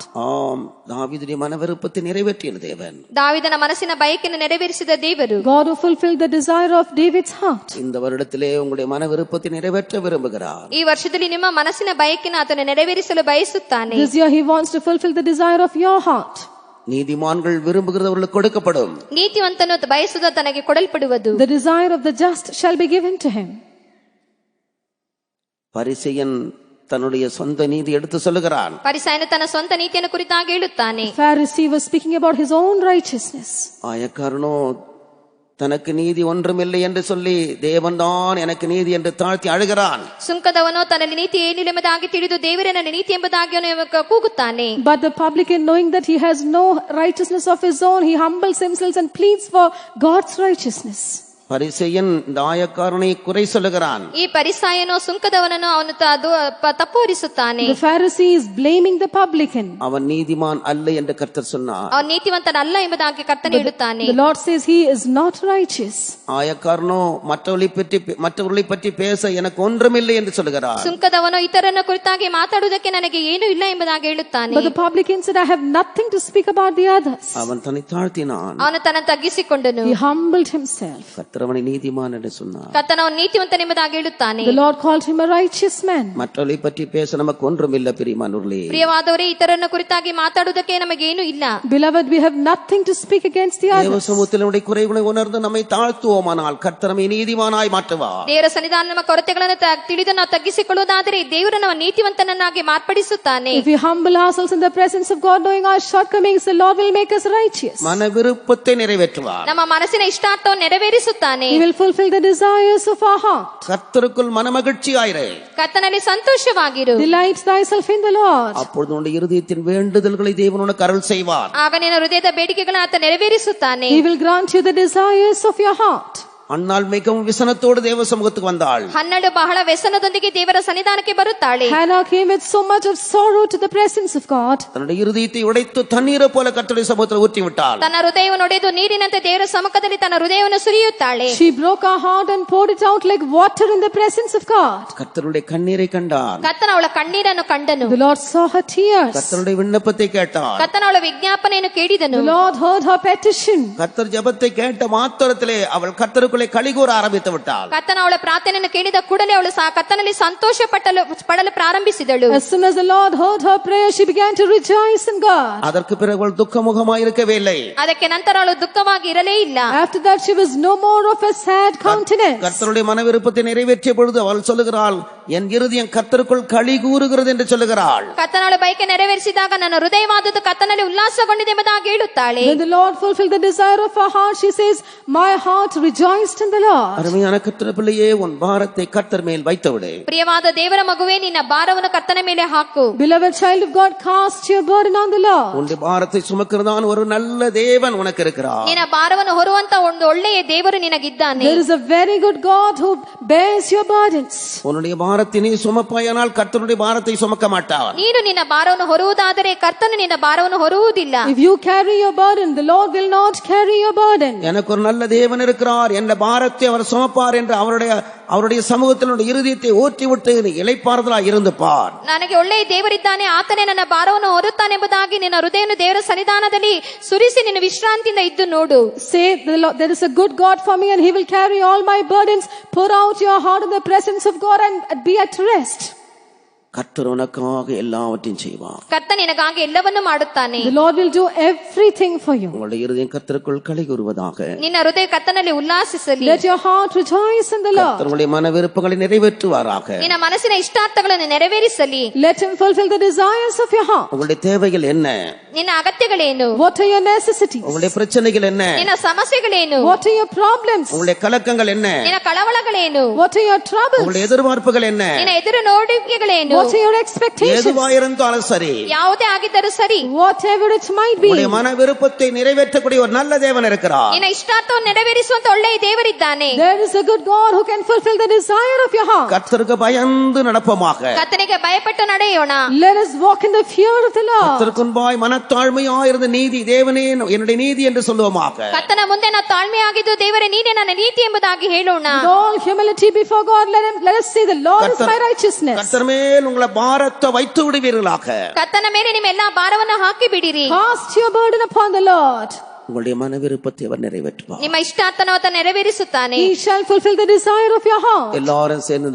தாவீதுடைய மன விருப்பத்தை நிறைவேற்றிய தேவன், ದಾವೀದನ ಮನಸ್ಸಿನ ಬಯಕೆಯನ್ನು ನೆರವೇರಿಸಿದ ದೇವರು, God who fulfilled the desire of David's heart. இந்த வருடத்திலே உங்களுடைய மன விருப்பத்தை நிறைவேற்ற விரும்புகிறார். ಈ ವರ್ಷದಲ್ಲಿ ನಿಮ್ಮ ಮನಸ್ಸಿನ ಬಯಕೆಯನ್ನು ಆತನು ನೆರವೇರಿಸಲು ಬಯಸುತ್ತಾನೆ. This year he wants to fulfill the desire of your heart. நீதிமான்கள் விரும்புகிறது அவர்களுக்கு கொடுக்கப்படும். ನೀತಿವಂತನು ಬಯಸುವುದು ತನಗೆ ಕೊಡಲ್ಪಡುವುದು. The desire of the just shall be given to him. பரிசேயன் தன்னுடைய சொந்த நீதி எடுத்து சொல்லுகிறான். ಪರಿಸಾಯನು ತನ್ನ ಸ್ವಂತ ನೀತಿಯನ್ನು ಕುರಿತಾಗಿ ಹೇಳುತ್ತಾನೆ. Pharisee was speaking about his own righteousness. ஆயக்காரனோ தனக்கு நீதி ஒன்றுமில்லை என்று சொல்லி தேவன்தான் எனக்கு நீதி என்று தாழ்த்தி அழுகிறான். ಸುಂಕದವನು ತನ್ನಲ್ಲಿ ನೀತಿ ಏನಿಲ್ಲ ಎಂಬುದಾಗಿ ತಿಳಿದು ದೇವರೇ ನನ್ನ ನೀತಿ ಎಂಬುದಾಗಿ ಅವನು ಕೂಗುತ್ತಾನೆ. But the publican, knowing that he has no righteousness of his own, he humbles himself and pleads for God's righteousness. பரிசேயன் இந்த ஆயக்காரனை குறை சொல்லுகிறான். ಈ ಪರಿಸಾಯನು ಸುಂಕದವನನ್ನು ಅವನು ತಪ್ಪು ಹೊರಿಸುತ್ತಾನೆ. The Pharisee is blaming the publican. அவன் நீதிமான் அல்ல என்று கர்த்தர் சொன்னார். ಅವನು ನೀತಿವಂತನಲ್ಲ ಎಂಬುದಾಗಿ ಕರ್ತನು ಹೇಳುತ್ತಾನೆ. The Lord says he is not righteous. ஆயக்காரனோ மற்றவர்களை பற்றி பேச எனக்கு ஒன்றுமில்லை என்று சொல்லுகிறார். ಸುಂಕದವನು ಇತರನ ಕುರಿತಾಗಿ ಮಾತಾಡುವುದಕ್ಕೆ ನನಗೆ ಏನೂ ಇಲ್ಲ ಎಂಬುದಾಗಿ ಹೇಳುತ್ತಾನೆ. But the publican said, I have nothing to speak about the others. அவன் தன்னை தாழ்த்தினான். ಅವನು ತನ್ನನ್ನು ತಗ್ಗಿಸಿಕೊಂಡನು. He humbled himself. கர்த்தரவனை நீதிமான் என்று சொன்னார். ಕರ್ತನು ಅವನು ನೀತಿವಂತನೆಂಬುದಾಗಿ ಹೇಳುತ್ತಾನೆ. The Lord called him a righteous man. மற்றவர்களை பற்றி பேச நமக்கு ஒன்றுமில்லை பிரியமானவர்களே. ಪ್ರಿಯವಾದವರೇ, ಇತರನ ಕುರಿತಾಗಿ ಮಾತಾಡುವುದಕ್ಕೆ ನಮಗೆ ಏನೂ ಇಲ್ಲ. Beloved, we have nothing to speak against the others. தேவசமூகத்தினுடைய குறைகளை உணர்ந்து நம்மை தாழ்த்துவோமானால் கர்த்தர் நம்மை நீதிமானாய் மாற்றுவார். ದೇವರ ಸನ್ನಿಧಾನ ನಮ್ಮ ಕೊರತೆಗಳನ್ನು ತಿಳಿದು ನಾವು ತಗ್ಗಿಸಿಕೊಳ್ಳುವುದಾದರೆ ದೇವರು ನಮ್ಮ ನೀತಿವಂತನನ್ನಾಗಿ ಮಾರ್ಪಡಿಸುತ್ತಾನೆ. If we humble ourselves in the presence of God, knowing our shortcomings, the Lord will make us righteous. மன விருப்பத்தை நிறைவேற்றுவார். ನಮ್ಮ ಮನಸ್ಸಿನ ಇಷ್ಟಾರ್ಥವನ್ನು ನೆರವೇರಿಸುತ್ತಾನೆ. He will fulfill the desires of our heart. கர்த்தருக்குள் மனமகிழ்ச்சியாயிரு. ಕರ್ತನಲ್ಲಿ ಸಂತೋಷವಾಗಿರು. Delight thyself in the Lord. அப்பொழுது உன்னுடைய இருதயத்தின் வேண்டுதல்களை தேவன் உனக்கு அருள் செய்வார். ಆಗ ನಿನ್ನ ಹೃದಯದ ಬೇಡಿಕೆಗಳನ್ನು ಆತ ನೆರವೇರಿಸುತ್ತಾನೆ. He will grant you the desires of your heart. அன்னாள் மிகவும் விசனத்தோடு தேவ சமூகத்துக்கு வந்தாள். ಹನ್ನೆರಡು ಬಹಳ ವ್ಯಸನದೊಂದಿಗೆ ದೇವರ ಸನ್ನಿಧಾನಕ್ಕೆ ಬರುತ್ತಾಳೆ. Hannah came with so much of sorrow to the presence of God. தன்னுடைய இருதயத்தை உடைத்து தண்ணீரை போல கர்த்தருடைய சமூகத்தில் ஊற்றி விட்டாள். ತನ್ನ ಹೃದಯವನ್ನು ಒಡೆದು ನೀರಿನಂತೆ ದೇವರ ಸಮ್ಮುಖದಲ್ಲಿ ತನ್ನ ಹೃದಯವನ್ನು ಸುರಿಯುತ್ತಾಳೆ. She broke her heart and poured it out like water in the presence of God. கர்த்தருடைய கண்ணீரை கண்டார். ಕರ್ತನ ಅವಳ ಕಣ್ಣೀರನ್ನು ಕಂಡನು. The Lord saw her tears. கர்த்தருடைய விண்ணப்பத்தை கேட்டார். ಕರ್ತನ ಅವಳ ವಿಜ್ಞಾಪನೆಯನ್ನು ಕೇಳಿದನು. The Lord heard her petition. கர்த்தர் ஜெபத்தை கேட்ட மாத்திரத்திலே அவள் கர்த்தருக்குள்ளே களிகூர ஆரம்பித்து விட்டாள். ಕರ್ತನ ಅವಳ ಪ್ರಾರ್ಥನೆಯನ್ನು ಕೇಳಿದ ಕೂಡಲೇ ಅವಳು ಕರ್ತನಲ್ಲಿ ಸಂತೋಷ ಪಡಲು ಪ್ರಾರಂಭಿಸಿದಳು. As soon as the Lord heard her prayer, she began to rejoice in God. அதற்கு பிறகு அவள் துக்கமுகமாய் இருக்கவே இல்லை. ಅದಕ್ಕೆ ನಂತರ ಅವಳು ದುಃಖವಾಗಿ ಇರಲೇ ಇಲ್ಲ. After that, she was no more of a sad countenance. கர்த்தருடைய மன விருப்பத்தை நிறைவேற்றிய பொழுது அவள் சொல்லுகிறாள், என் இருதயம் கர்த்தருக்குள் களி கூறுகிறது என்று சொல்லுகிறாள். ಕರ್ತನ ಬಯಕೆ ನೆರವೇರಿಸಿದಾಗ ನನ್ನ ಹೃದಯವಾದದ್ದು ಕರ್ತನಲ್ಲಿ ಉಲ್ಲಾಸಗೊಂಡಿದೆ ಎಂಬುದಾಗಿ ಹೇಳುತ್ತಾಳೆ. When the Lord fulfilled the desire of her heart, she says, my heart rejoices rejoiced in the Lord. அருமையான கர்த்தர் பிள்ளையே, உன் பாரத்தை கர்த்தர் மேல் வைத்துவிடு. ಪ್ರಿಯವಾದ ದೇವರ ಮಗುವೇ, ನಿನ್ನ ಭಾರವನ್ನು ಕರ್ತನ ಮೇಲೆ ಹಾಕು. Beloved child of God, cast your burden on the Lord. உன்னுடைய பாரத்தை சுமக்கிறதான ஒரு நல்ல தேவன் உனக்கு இருக்கிறார். ನಿನ್ನ ಭಾರವನ್ನು ಹೊರುವಂತ ಒಂದು ಒಳ್ಳೆಯ ದೇವರು ನಿನಗಿದ್ದಾನೆ. There is a very good God who bears your burdens. உன்னுடைய பாரத்தை நீ சுமப்பாயானால் கர்த்தருடைய பாரத்தை சுமக்க மாட்டார். ನೀನು ನಿನ್ನ ಭಾರವನ್ನು ಹೊರುವುದಾದರೆ ಕರ್ತನು ನಿನ್ನ ಭಾರವನ್ನು ಹೊರುವುದಿಲ್ಲ. If you carry your burden, the Lord will not carry your burden. எனக்கு ஒரு நல்ல தேவன் இருக்கிறார், என்ற பாரத்தை அவர் சுமப்பார் என்று அவருடைய சமூகத்தினுடைய இருதயத்தை ஊற்றி விட்டு இளைப்பாறுதலாய் இருந்து பார். ನನಗೆ ಒಳ್ಳೆಯ ದೇವರಿದ್ದಾನೆ, ಆತನೇ ನನ್ನ ಭಾರವನ್ನು ಹೊರುತ್ತಾನೆಂಬುದಾಗಿ ನಿನ್ನ ಹೃದಯವನ್ನು ದೇವರ ಸನ್ನಿಧಾನದಲ್ಲಿ ಸುರಿಸಿ ನಿನ್ನ ವಿಶ್ರಾಂತಿಯಿಂದ ಇದ್ದು ನೋಡು. Say, the Lord, there is a good God for me and he will carry all my burdens. Pour out your heart in the presence of God and be at rest. கர்த்தர் உனக்காக எல்லாவற்றையும் செய்வார். ಕರ್ತ ನಿನಗಾಗಿ ಎಲ್ಲವನ್ನೂ ಮಾಡುತ್ತಾನೆ. The Lord will do everything for you. உங்களுடைய இருதயம் கர்த்தருக்குள் களி கூறுவதாக. ನಿನ್ನ ಹೃದಯ ಕರ್ತನಲ್ಲಿ ಉಲ್ಲಾಸಿಸಲಿ. Let your heart rejoice in the Lord. கர்த்தருடைய மன விருப்பங்களை நிறைவேற்றுவாராக. ನಿನ್ನ ಮನಸ್ಸಿನ ಇಷ್ಟಾರ್ಥಗಳನ್ನು ನೆರವೇರಿಸಲಿ. Let him fulfill the desires of your heart. உங்களுடைய தேவைகள் என்ன? ನಿನ್ನ ಅಗತ್ಯಗಳೇನು? What are your necessities? உங்களுடைய பிரச்சனைகள் என்ன? ನಿನ್ನ ಸಮಸ್ಯೆಗಳೇನು? What are your problems? உங்களுடைய கலக்கங்கள் என்ன? ನಿನ್ನ ಕಳವಳಗಳೇನು? What are your troubles? உங்களுடைய எதிர்பார்ப்புகள் என்ன? ನಿನ್ನ ಎದುರು ನೋಡುವಿಕೆಗಳೇನು? What are your expectations? எதுவாயிருந்தாலும் சரி, ಯಾವುದೇ ಆಗಿದ್ದರೂ ಸರಿ, whatever it might be. உங்களுடைய மன விருப்பத்தை நிறைவேற்றக்கூடிய ஒரு நல்ல தேவன் இருக்கிறார். ನಿನ್ನ ಇಷ್ಟಾರ್ಥವನ್ನು ನೆರವೇರಿಸುವಂತ ಒಳ್ಳೆಯ ದೇವರಿದ್ದಾನೆ. There is a good God who can fulfill the desire of your heart. கர்த்தருக்கு பயந்து நடப்போமாக. ಕರ್ತನಿಗೆ ಭಯಪಟ್ಟು ನಡೆಯೋಣ. Let us walk in the fear of the Lord. கர்த்தருக்கு முன்பாய் மனத்தாழ்மையாயிருந்த நீதி, தேவனே என்னுடைய நீதி என்று சொல்லுவோமாக. ಕರ್ತನ ಮುಂದೆ ನಾವು ತಾಳ್ಮೆಯಾಗಿದ್ದು, ದೇವರೇ ನೀನೇ ನನ್ನ ನೀತಿ ಎಂಬುದಾಗಿ ಹೇಳೋಣ. With all humility before God, let us say, the Lord is my righteousness. கர்த்தர் மேல் உங்களை பாரத்தை வைத்து விடுவீர்களாக. ಕರ್ತನ ಮೇಲೆ ನಿಮ್ಮ ಎಲ್ಲಾ ಭಾರವನ್ನು ಹಾಕಿ ಬಿಡಿರಿ. Cast your burden upon the Lord. உங்களுடைய மன விருப்பத்தை அவர் நிறைவேற்றுவார். ನಿಮ್ಮ ಇಷ್ಟಾರ್ಥವನ್ನು ಆತ ನೆರವೇರಿಸುತ್ತಾನೆ. He shall fulfill the desire of your heart. எல்லாரும் சேர்ந்து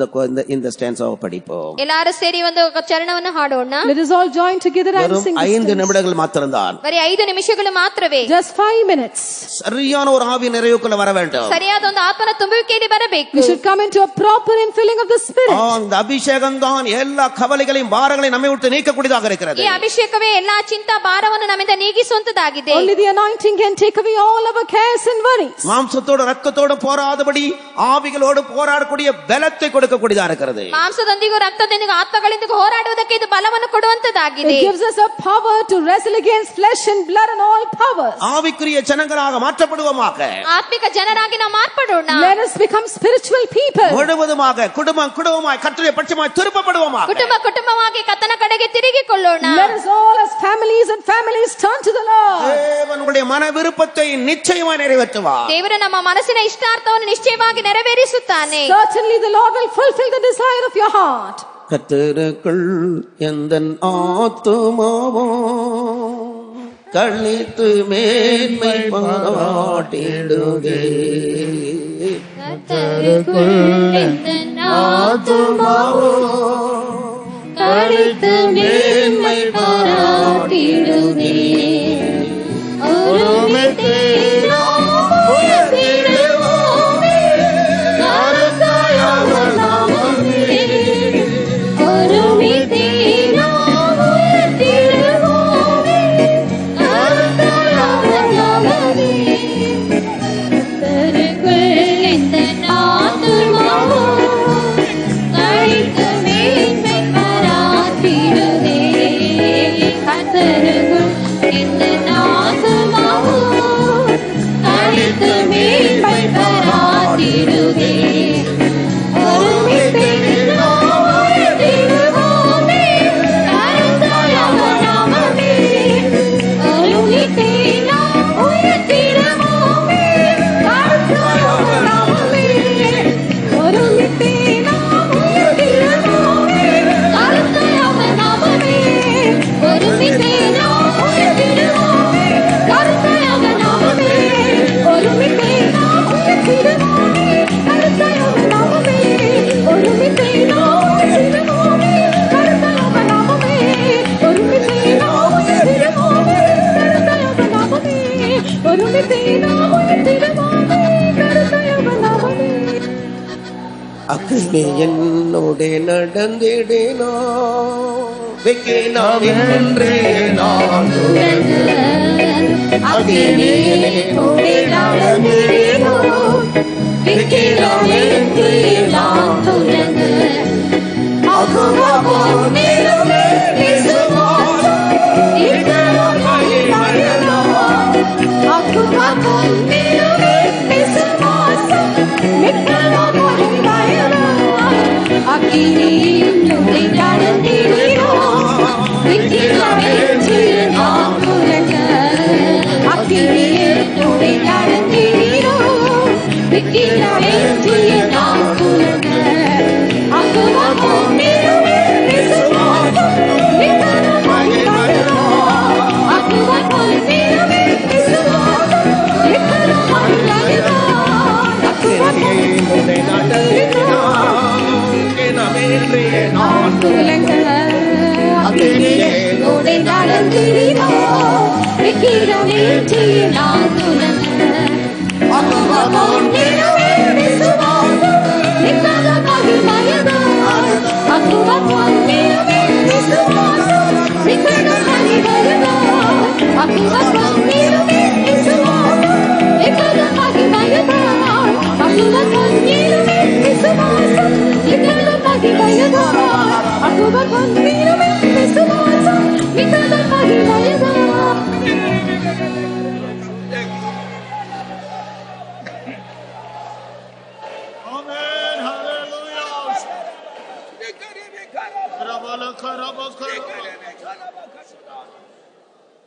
இந்த ஸ்டான்ஸாவை படிப்போம். ಎಲ್ಲರೂ ಸೇರಿ ಒಂದು ಚರಣವನ್ನು ಹಾಡೋಣ. Let us all join together and வெறும் sing this 5 dance. நிமிடங்கள் மாத்திரம்தான். ಬರೀ 5 ನಿಮಿಷಗಳು ಮಾತ್ರವೇ. Just 5 minutes. சரியான ஒரு ஆவி நிறைவுக்குள்ள வர வேண்டும். ಸರಿಯಾದ ಒಂದು ಆತ್ಮನ ತುಂಬುವಿಕೆಯಲ್ಲಿ ಬರಬೇಕು. We should come into a proper infilling of the Spirit. அந்த அபிஷேகம் தான் எல்லா கவலைகளையும் பாரங்களையும் நம்மை விட்டு நீக்கக்கூடியதாக இருக்கிறது. ಈ ಅಭಿಷೇಕವೇ ಎಲ್ಲಾ ಚಿಂತಾ ಭಾರವನ್ನು ನಮ್ಮಿಂದ ನೀಗಿಸುವಂತದಾಗಿದೆ. Only the anointing can take away all our cares and worries. மாம்சத்தோடு ரத்தத்தோடு போராதபடி ஆவிகளோடு போராடக்கூடிய பலத்தை கொடுக்கக்கூடியதா இருக்கிறது. ಮಾಂಸದೊಂದಿಗೂ ರಕ್ತದೊಂದಿಗೂ ಆತ್ಮಗಳಿಂದ ಹೋರಾಡುವುದಕ್ಕೆ ಇದು ಬಲವನ್ನು ಕೊಡುವಂತದಾಗಿದೆ. It gives us a power to wrestle against flesh and blood and all powers. ஆவிக்குரிய ஜனங்களாக மாற்றப்படுவோமாக. ಆತ್ಮಿಕ ಜನರಾಗಿ ನಾವು ಮಾರ್ಪಡೋಣ. Let us become spiritual people. முழுவதுமாக குடும்பமாய் கர்த்தருடைய பட்சமாய் திருப்பப்படுவோமாக. ಕುಟುಂಬವಾಗಿ ಕರ್ತನ ಕಡೆಗೆ ತಿರುಗಿಕೊಳ್ಳೋಣ. Let us all as families turn to the Lord. தேவனுடைய மன விருப்பத்தை நிச்சயமாய் நிறைவேற்றுவார். ದೇವರು ನಮ್ಮ ಮನಸ್ಸಿನ ಇಷ್ಟಾರ್ಥವನ್ನು ನಿಶ್ಚಯವಾಗಿ ನೆರವೇರಿಸುತ್ತಾನೆ. Certainly the Lord will fulfill the desire of your heart. கர்த்தருக்குள் எந்தன் ஆத்துமாவோ களித்து மேன்மை பாராட்டிடுதே. கர்த்தருக்குள் எந்தன் ஆத்துமாவோ களித்து மேன்மை பாராட்டிடுதே. ஒருமித்தே நாம் உயர்த்திடுவோமே, கர்த்தர் நாமமே. ஒருமித்தே நாம் உயர்த்திடுவோமே, கர்த்தர் நாமமே. கர்த்தருக்குள் எந்தன் ஆத்துமாவோ களித்து மேன்மை பாராட்டிடுதே. கர்த்தருக்குள் எந்தன் ஆத்துமாவோ களித்து மேன்மை பாராட்டிடுதே. ஒருமித்தே நாம் உயர்த்திடுவோமே, கர்த்தர் நாமமே. ஒருமித்தே நாம் உயர்த்திடுவோமே, கர்த்தர் நாமமே. ஒருமித்தே நாம் உயர்த்திடுவோமே, கர்த்தர் நாமமே. ஒருமித்தே நாம் உயர்த்திடுவோமே, கர்த்தர் நாமமே. ஒருமித்தே நாம் உயர்த்திடுவோமே, கர்த்தர் நாமமே. ஒருமித்தே நாம் உயர்த்திடுவோமே, கர்த்தர் நாமமே. ஒருமித்தே நாம் உயர்த்திடுவோமே, கர்த்தர் நாமமே. ஒருமித்தே நாம் உயர்த்திடுவோமே, கர்த்தர் நாமமே. அக்கினி என்னோட நடந்திடேனோ வெக்கினாம் என்றே நான் அக்கினி என்னோடே நடந்திடேனோ,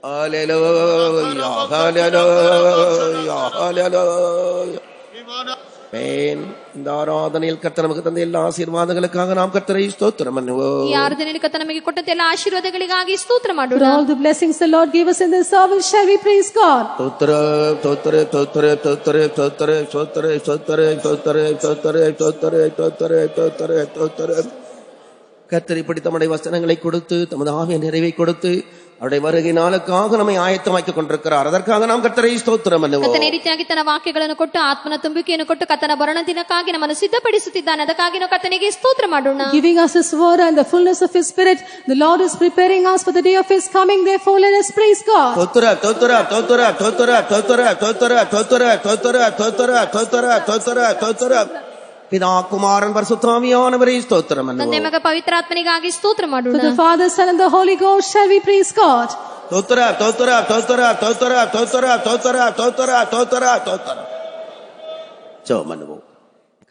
Hallelujah, hallelujah, hallelujah. Amen. இந்த ஆராதனையில் கர்த்தர் நமக்கு தந்த எல்லா ஆசீர்வாதங்களுக்காக நாம் கர்த்தரை ஸ்தோத்திரம் பண்ணுவோம். ಈ ಆರಾಧನೆಯಲ್ಲಿ ಕರ್ತನು ನಮಗೆ ಕೊಟ್ಟಂತ ಎಲ್ಲ ಆಶೀರ್ವಾದಗಳಿಗಾಗಿ ಸ್ತೋತ್ರ ಮಾಡೋಣ. For all the blessings the Lord gave us in this service, shall we praise God? ஸ்தோத்திர ஸ்தோத்திர ஸ்தோத்திர ஸ்தோத்திர ஸ்தோத்திர ஸ்தோத்திர ஸ்தோத்திர ஸ்தோத்திர ஸ்தோத்திர ஸ்தோத்திர ஸ்தோத்திர ஸ்தோத்திர ஸ்தோத்திர. கர்த்தர் இப்படி தம்முடைய வசனங்களை கொடுத்து தமது ஆவிய நிறைவை கொடுத்து அவருடைய வருகை நாளுக்காக நம்மை ஆயத்தமாக்கிக் கொண்டிருக்கிறார். அதற்காக நாம் ಕರ್ತரை ಸ್ತೋತ್ರಂ ಅನ್ನುவோம். ಕರ್ತನ ರೀತಿಯಾಗಿ ತನ್ನ ವಾಕ್ಯಗಳನ್ನು ಕೊಟ್ಟು ಆತ್ಮನ ತುಂಬಿಕೆಯನ್ನು ಕೊಟ್ಟು ಕರ್ತನ ಬರಣ ದಿನಕ್ಕಾಗಿ ನಮ್ಮನ್ನು ಸಿದ್ಧಪಡಿಸುತ್ತಿದ್ದಾನೆ. ಅದಕ್ಕಾಗಿ ನಾವು ಕರ್ತನಿಗೆ ಸ್ತೋತ್ರ ಮಾಡೋಣ. Giving us his word and the fullness of his spirit, the Lord is preparing us for the day of his coming. Therefore let us praise God. ಸ್ತೋತ್ರ ಸ್ತೋತ್ರ ಸ್ತೋತ್ರ ಸ್ತೋತ್ರ ಸ್ತೋತ್ರ ಸ್ತೋತ್ರ ಸ್ತೋತ್ರ ಸ್ತೋತ್ರ ಸ್ತೋತ್ರ ಸ್ತೋತ್ರ ಸ್ತೋತ್ರ ಸ್ತೋತ್ರ. பிதா குமாரன் பரிசுத்தாவியானவரே ஸ்தோத்திரம் ತಂದೆ ಅನ್ನುவோம். ಮಗ ಪವಿತ್ರಾತ್ಮನಿಗಾಗಿ ಸ್ತೋತ್ರ ಮಾಡೋಣ. For the Father, Son and the Holy Ghost shall we praise God. ಸ್ತೋತ್ರ ಸ್ತೋತ್ರ ಸ್ತೋತ್ರ ಸ್ತೋತ್ರ ಸ್ತೋತ್ರ ಸ್ತೋತ್ರ ಸ್ತೋತ್ರ ಸ್ತೋತ್ರ ಸ್ತೋತ್ರ. ஜெபம் பண்ணுவோம்.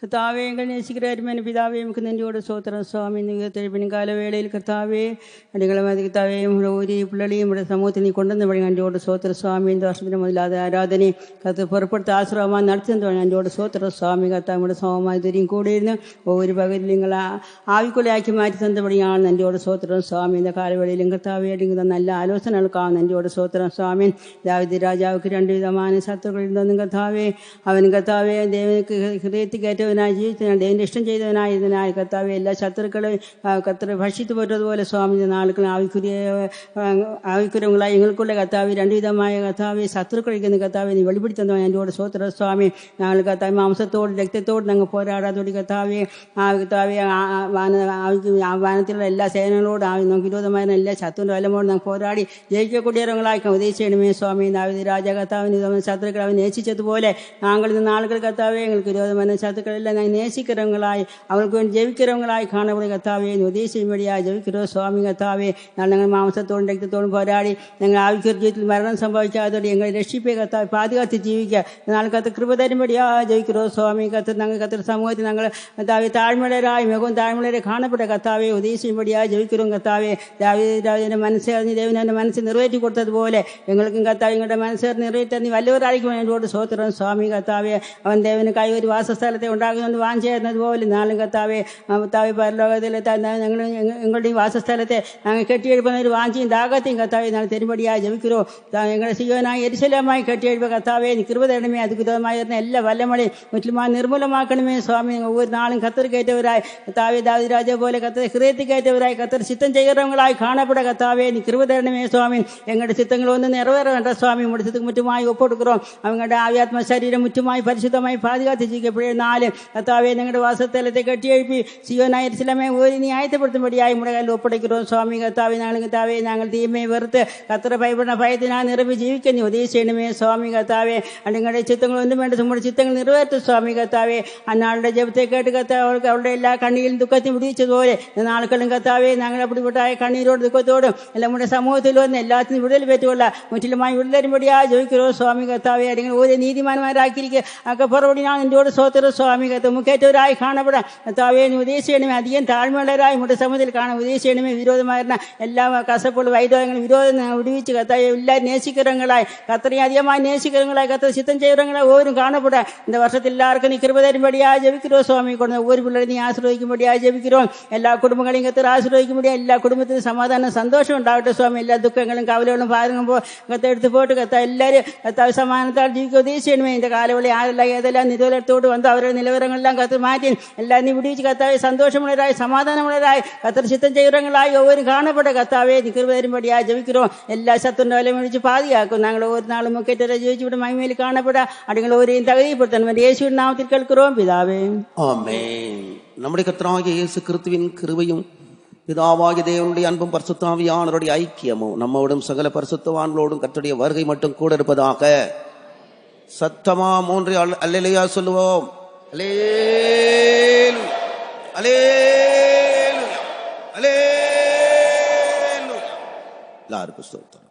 கர்த்தாவே, எங்கள் நேசிக்கிற அருமையான பிதாவே, உமக்கு நன்றியோட சோத்திரம் சுவாமி. இந்த தெளிப்பின் கால வேளையில் கர்த்தாவே அடிகளை மாதிரி கர்த்தாவே ஊரி பிள்ளையும் சமூகத்தை நீ கொண்டு வந்த நன்றியோட சோத்திர சுவாமி. இந்த வருஷத்தின் முதலாத ஆராதனை கருத்து பொருட்படுத்த ஆசிரமமாக நடத்தி வந்த நன்றியோட சோத்திர சுவாமி. கர்த்தாவோட சமமாக தெரியும் கூட இருந்து ஒவ்வொரு பகுதியில் எங்களை ஆவிக்குள்ளே ஆக்கி மாற்றி தந்தபடியான நன்றியோட சோத்திரம் சுவாமி. இந்த கால வேளையில் கர்த்தாவே அடிங்க நல்ல ஆலோசனைகளுக்காக நன்றியோட சோத்திரம் சுவாமி. தாவீது ராஜாவுக்கு 2 விதமான சத்துருக்கள் இருந்தது கர்த்தாவே. அவன் கர்த்தாவே தேவனுக்கு ஹிருதயத்துக்கு ஏற்ற தேவன் இஷ்டம் ചെയ്തവനായതിനാൽ കർത്താവെ എല്ലാ ശത്രുക്കളെ കർത്താവ് ഭക്ഷിച്ചു പോറ്റതുപോലെ സ്വാമി നാളുകൾ ആവിക്കുര്യങ്ങളായി ഞങ്ങൾക്കുള്ള കർത്താവ് 2 വിധമായ കർത്താവ് ശത്രുക്കളിക്കുന്ന കർത്താവ് നീ വെളിപ്പെടുത്തി തന്നവൻ എൻ്റെ സ്വത്ര സ്വാമി. ഞങ്ങൾ കർത്താവ് മാംസത്തോട് രക്തത്തോട് ഞങ്ങൾ പോരാടാത്തോടി കർത്താവെ കർത്താവെ വാനത്തിലുള്ള എല്ലാ സേനകളോട് നമുക്ക് വിരോധമായ എല്ലാ ശത്രുവിൻ്റെ വലമോട് ഞങ്ങൾ പോരാടി ജയിക്കக்கூடிയവങ്ങളായി ഉദ്ദേശിക്കണമേ സ്വാമി. ദാവീദ് രാജാ കർത്താവിന് ശത്രുക്കൾ അവൻ നേസിച്ചതുപോലെ ഞങ്ങൾ ഇന്ന് നാളുകൾ കർത്താവെ ഞങ്ങൾക്ക് വിരോധമായ ശത്രുക്കൾ நாங்கள் நேசிக்கிறவங்களாய் அவங்களுக்கு வேண்டி ஜெயிக்கிறவங்களாய் காணப்படும் கர்த்தாவே உதேசியும்படியாய் ஜெயிக்கிறோம் சுவாமி. கர்த்தாவே நாங்கள் மாம்சத்தோடும் ரத்தத்தோடும் போராடி நாங்கள் ஆவிக்குரிய ஜீவிதத்தில் மரணம் சம்பவிக்காதோடு எங்களை ரட்சிப்பை கர்த்தாவை பாதுகாத்து ஜீவிக்க நாங்கள் கர்த்தர் கிருபை தரும்படியாக ஜெயிக்கிறோம் சுவாமி. கர்த்தர் நாங்கள் கர்த்தர் சமூகத்தில் நாங்கள் கர்த்தாவே தாழ்மலராய் மிகவும் தாழ்மலரை காணப்பட்ட கர்த்தாவே உதேசியும்படியாக ஜெயிக்கிறோம் கர்த்தாவே. தாவீதின் മനസ്സ് അറിഞ്ഞ് தேவன் മനസ്സ് നിറവേറ്റി കൊടുത്തതുപോലെ എങ്ങൾക്കും കർത്താവ് എങ്ങളുടെ മനസ്സ് നിറവേറ്റാൻ നീ വല്ലവരായിരിക്കും എന്നോട് സ്തോത്രം സ്വാമി. കർത്താവെ അവൻ ദേവനുക്കായി ഒരു വാസസ്ഥലത്തെ ഉണ്ടാകുന്നത് വാഞ്ചേരുന്നതുപോലെ നാളും കർത്താവെ കർത്താവ് പരലോകത്തിലെ ഞങ്ങൾ എങ്ങളുടെയും വാസസ്ഥലത്തെ ഞങ്ങൾ കെട്ടിയെഴുപ്പുന്ന ഒരു വാഞ്ചിയും ദാഹത്തെയും കർത്താവെ ഞങ്ങൾ തെരുമ്പടിയായി ജപിக்கிறோம். ഞങ്ങളുടെ സിയോനായി യെരൂശലേമായി കെട്ടിയെഴുപ്പ കർത്താവെ നീ കൃപ തരണമേ. അത് വിരോധമായിരുന്ന എല്ലാ വല്ലമളെയും മുസ്ലിമായി നിർമ്മൂലമാക്കണമേ സ്വാമി. ഒவ்வொரு നാളും കത്തർ കയറ്റവരായി കർത്താവെ ദാവീദ് രാജ പോലെ കത്തർ ഹൃദയത്തിൽ കയറ്റവരായി കത്തർ ചിത്തം ചെയ്യുന്നവങ്ങളായി കാണപ്പെട കർത്താവെ നീ കൃപ തരണമേ സ്വാമി. എങ്ങളുടെ ചിത്തങ്ങളൊന്നും നിറവേറേണ്ട സ്വാമി. നമ്മുടെ ചിത്തം മുറ്റുമായി ഒപ്പെടുக்கிறோம். അവങ്ങളുടെ ആവ്യാത്മ ശരീരം മുറ്റുമായി പരിശുദ്ധമായി പാതുകാത്ത് ജീവിക്കപ്പെടുന്ന 4 കർത്താവെ ഞങ്ങളുടെ വാസസ്ഥലത്തെ കെട്ടിയെഴുപ്പി സിയോനായ യെരൂശലേമേ ഒരു നീ ആയത്തപ്പെടുത്തുമ്പടിയായി നമ്മുടെ കയ്യിൽ ഒപ്പടയ്க்கிறோம் സ്വാമി. കർത്താവെ കർത്താവെ ഞങ്ങൾ തീമയെ വെറുത്ത് കർത്തരെ ഭയപ്പെടുന്ന ഭയത്തിനാ നിറവി ജീവിക്കാൻ നീ ഉദ്ദേശിക്കണമേ സ്വാമി. കർത്താവെ നിങ്ങളുടെ ചിത്തങ്ങളൊന്നും വേണ്ട നമ്മുടെ ചിത്തങ്ങൾ നിറവേറ്റും സ്വാമി. കർത്താവെ അന്നാളുടെ ജപത്തെ കേട്ട് കർത്താവ് അവരുടെ എല്ലാ കണ്ണീരും ദുഃഖത്തിൽ വിടിയിച്ചതുപോലെ നാളുകളും കർത്താവെ ഞങ്ങൾ അപ്പിടിപ്പെട്ടായ കണ്ണീരോട് ദുഃഖത്തോടും എല്ലാം നമ്മുടെ സമൂഹത്തിൽ വന്ന് എല്ലാത്തിനും വിടുതൽ പറ്റുള്ള മുറ്റിലുമായി വിടുതലുമ്പടിയായി ജോയിக்கிறோம் സ്വാമി. കർത്താവെ നിങ്ങൾ ഒരു നീതിമാന്മാരാക്കിയിരിക്കുക ഒക്കെ പുറപടി ഞാൻ എന്നോട് സ്വോത്ര സ്വാമി. കർത്താവ് മുഖേറ്റവരായി കാണപ്പെടാം കർത്താവെ ഉദ്ദേശിക്കണമേ. അധികം താഴ്മയുള്ളവരായി നമ്മുടെ സമൂഹത്തിൽ കാണാൻ ഉദ്ദേശിക്കണമേ. വിരോധമായിരുന്ന എല്ലാ കസപ്പുള്ള വൈദ്യോഗങ്ങളും വിരോധം വിടുവിച്ച് കർത്താവെ എല്ലാവരും നേശിக்கிறவங்களாய் കർത്തരെ അധികമായി നേശിக்கிறவங்களாய் കർത്തർ ചിത്തം ചെയ്യുന്നവങ്ങളായി ഓരും കാണപ്പെടാം. இந்த வருஷத்தில் எல்லாருக்கும் நீ கிருப தரும்படியாக ஜெபிக்கிறோம் சுவாமி. கொண்ட ஒவ்வொரு பிள்ளை நீ ஆசீர்வதிக்கும்படியாக ஜெபிக்கிறோம். எல்லா குடும்பங்களையும் கர்த்தர் ஆசீர்வதிக்கும்படியாக எல்லா குடும்பத்திலும் சமாதானம் சந்தோஷம் உண்டாகட்டும் சுவாமி. எல்லா துக்கங்களும் கவலைகளும் பாருங்க கர்த்தர் எடுத்து போட்டு கர்த்தர் எல்லாரும் கர்த்தாவை சமாதானத்தால் ஜீவிக்க உதவி செய்யணுமே. இந்த காலவழி யாரெல்லாம் ஏதெல்லாம் நிதோலத்தோடு வந்து அவரை நில நிலவரங்களெல்லாம் கத்து மாற்றி எல்லாரையும் விடுவிச்சு கத்தாவே சந்தோஷமுள்ளராய் சமாதானமுள்ளராய் கத்தர் சித்தம் செய்கிறவங்களாய் ஒவ்வொரு காணப்பட்ட கத்தாவே கிருபை தரும்படியாக ஜெபிக்கிறோம். எல்லா சத்துண்ட வேலையும் முடிச்சு பாதுகாக்கும். நாங்கள் ஒவ்வொரு நாளும் முக்கியத்தை ஜெயிச்சு விட மகிமையில் காணப்பட அடிகள் ஒவ்வொரு தகுதிப்படுத்த இயேசுவின் நாமத்தில் கேட்கிறோம் பிதாவே, ஆமென். நம்முடைய கர்த்தராகிய இயேசு கிறிஸ்துவின் கிருபையும் பிதாவாகிய தேவனுடைய அன்பும் பரிசுத்தாவியானவருடைய ஐக்கியமும் நம்மோடும் சகல பரிசுத்தவான்களோடும் கர்த்தருடைய வருகை மட்டும் கூட இருப்பதாக. சத்தமா 3 அல்லேலூயா சொல்லுவோம். அல்லேலூயா, அல்லேலூயா, அல்லேலூயா. எல்லாருக்கும் ஸ்தோத்திரம்.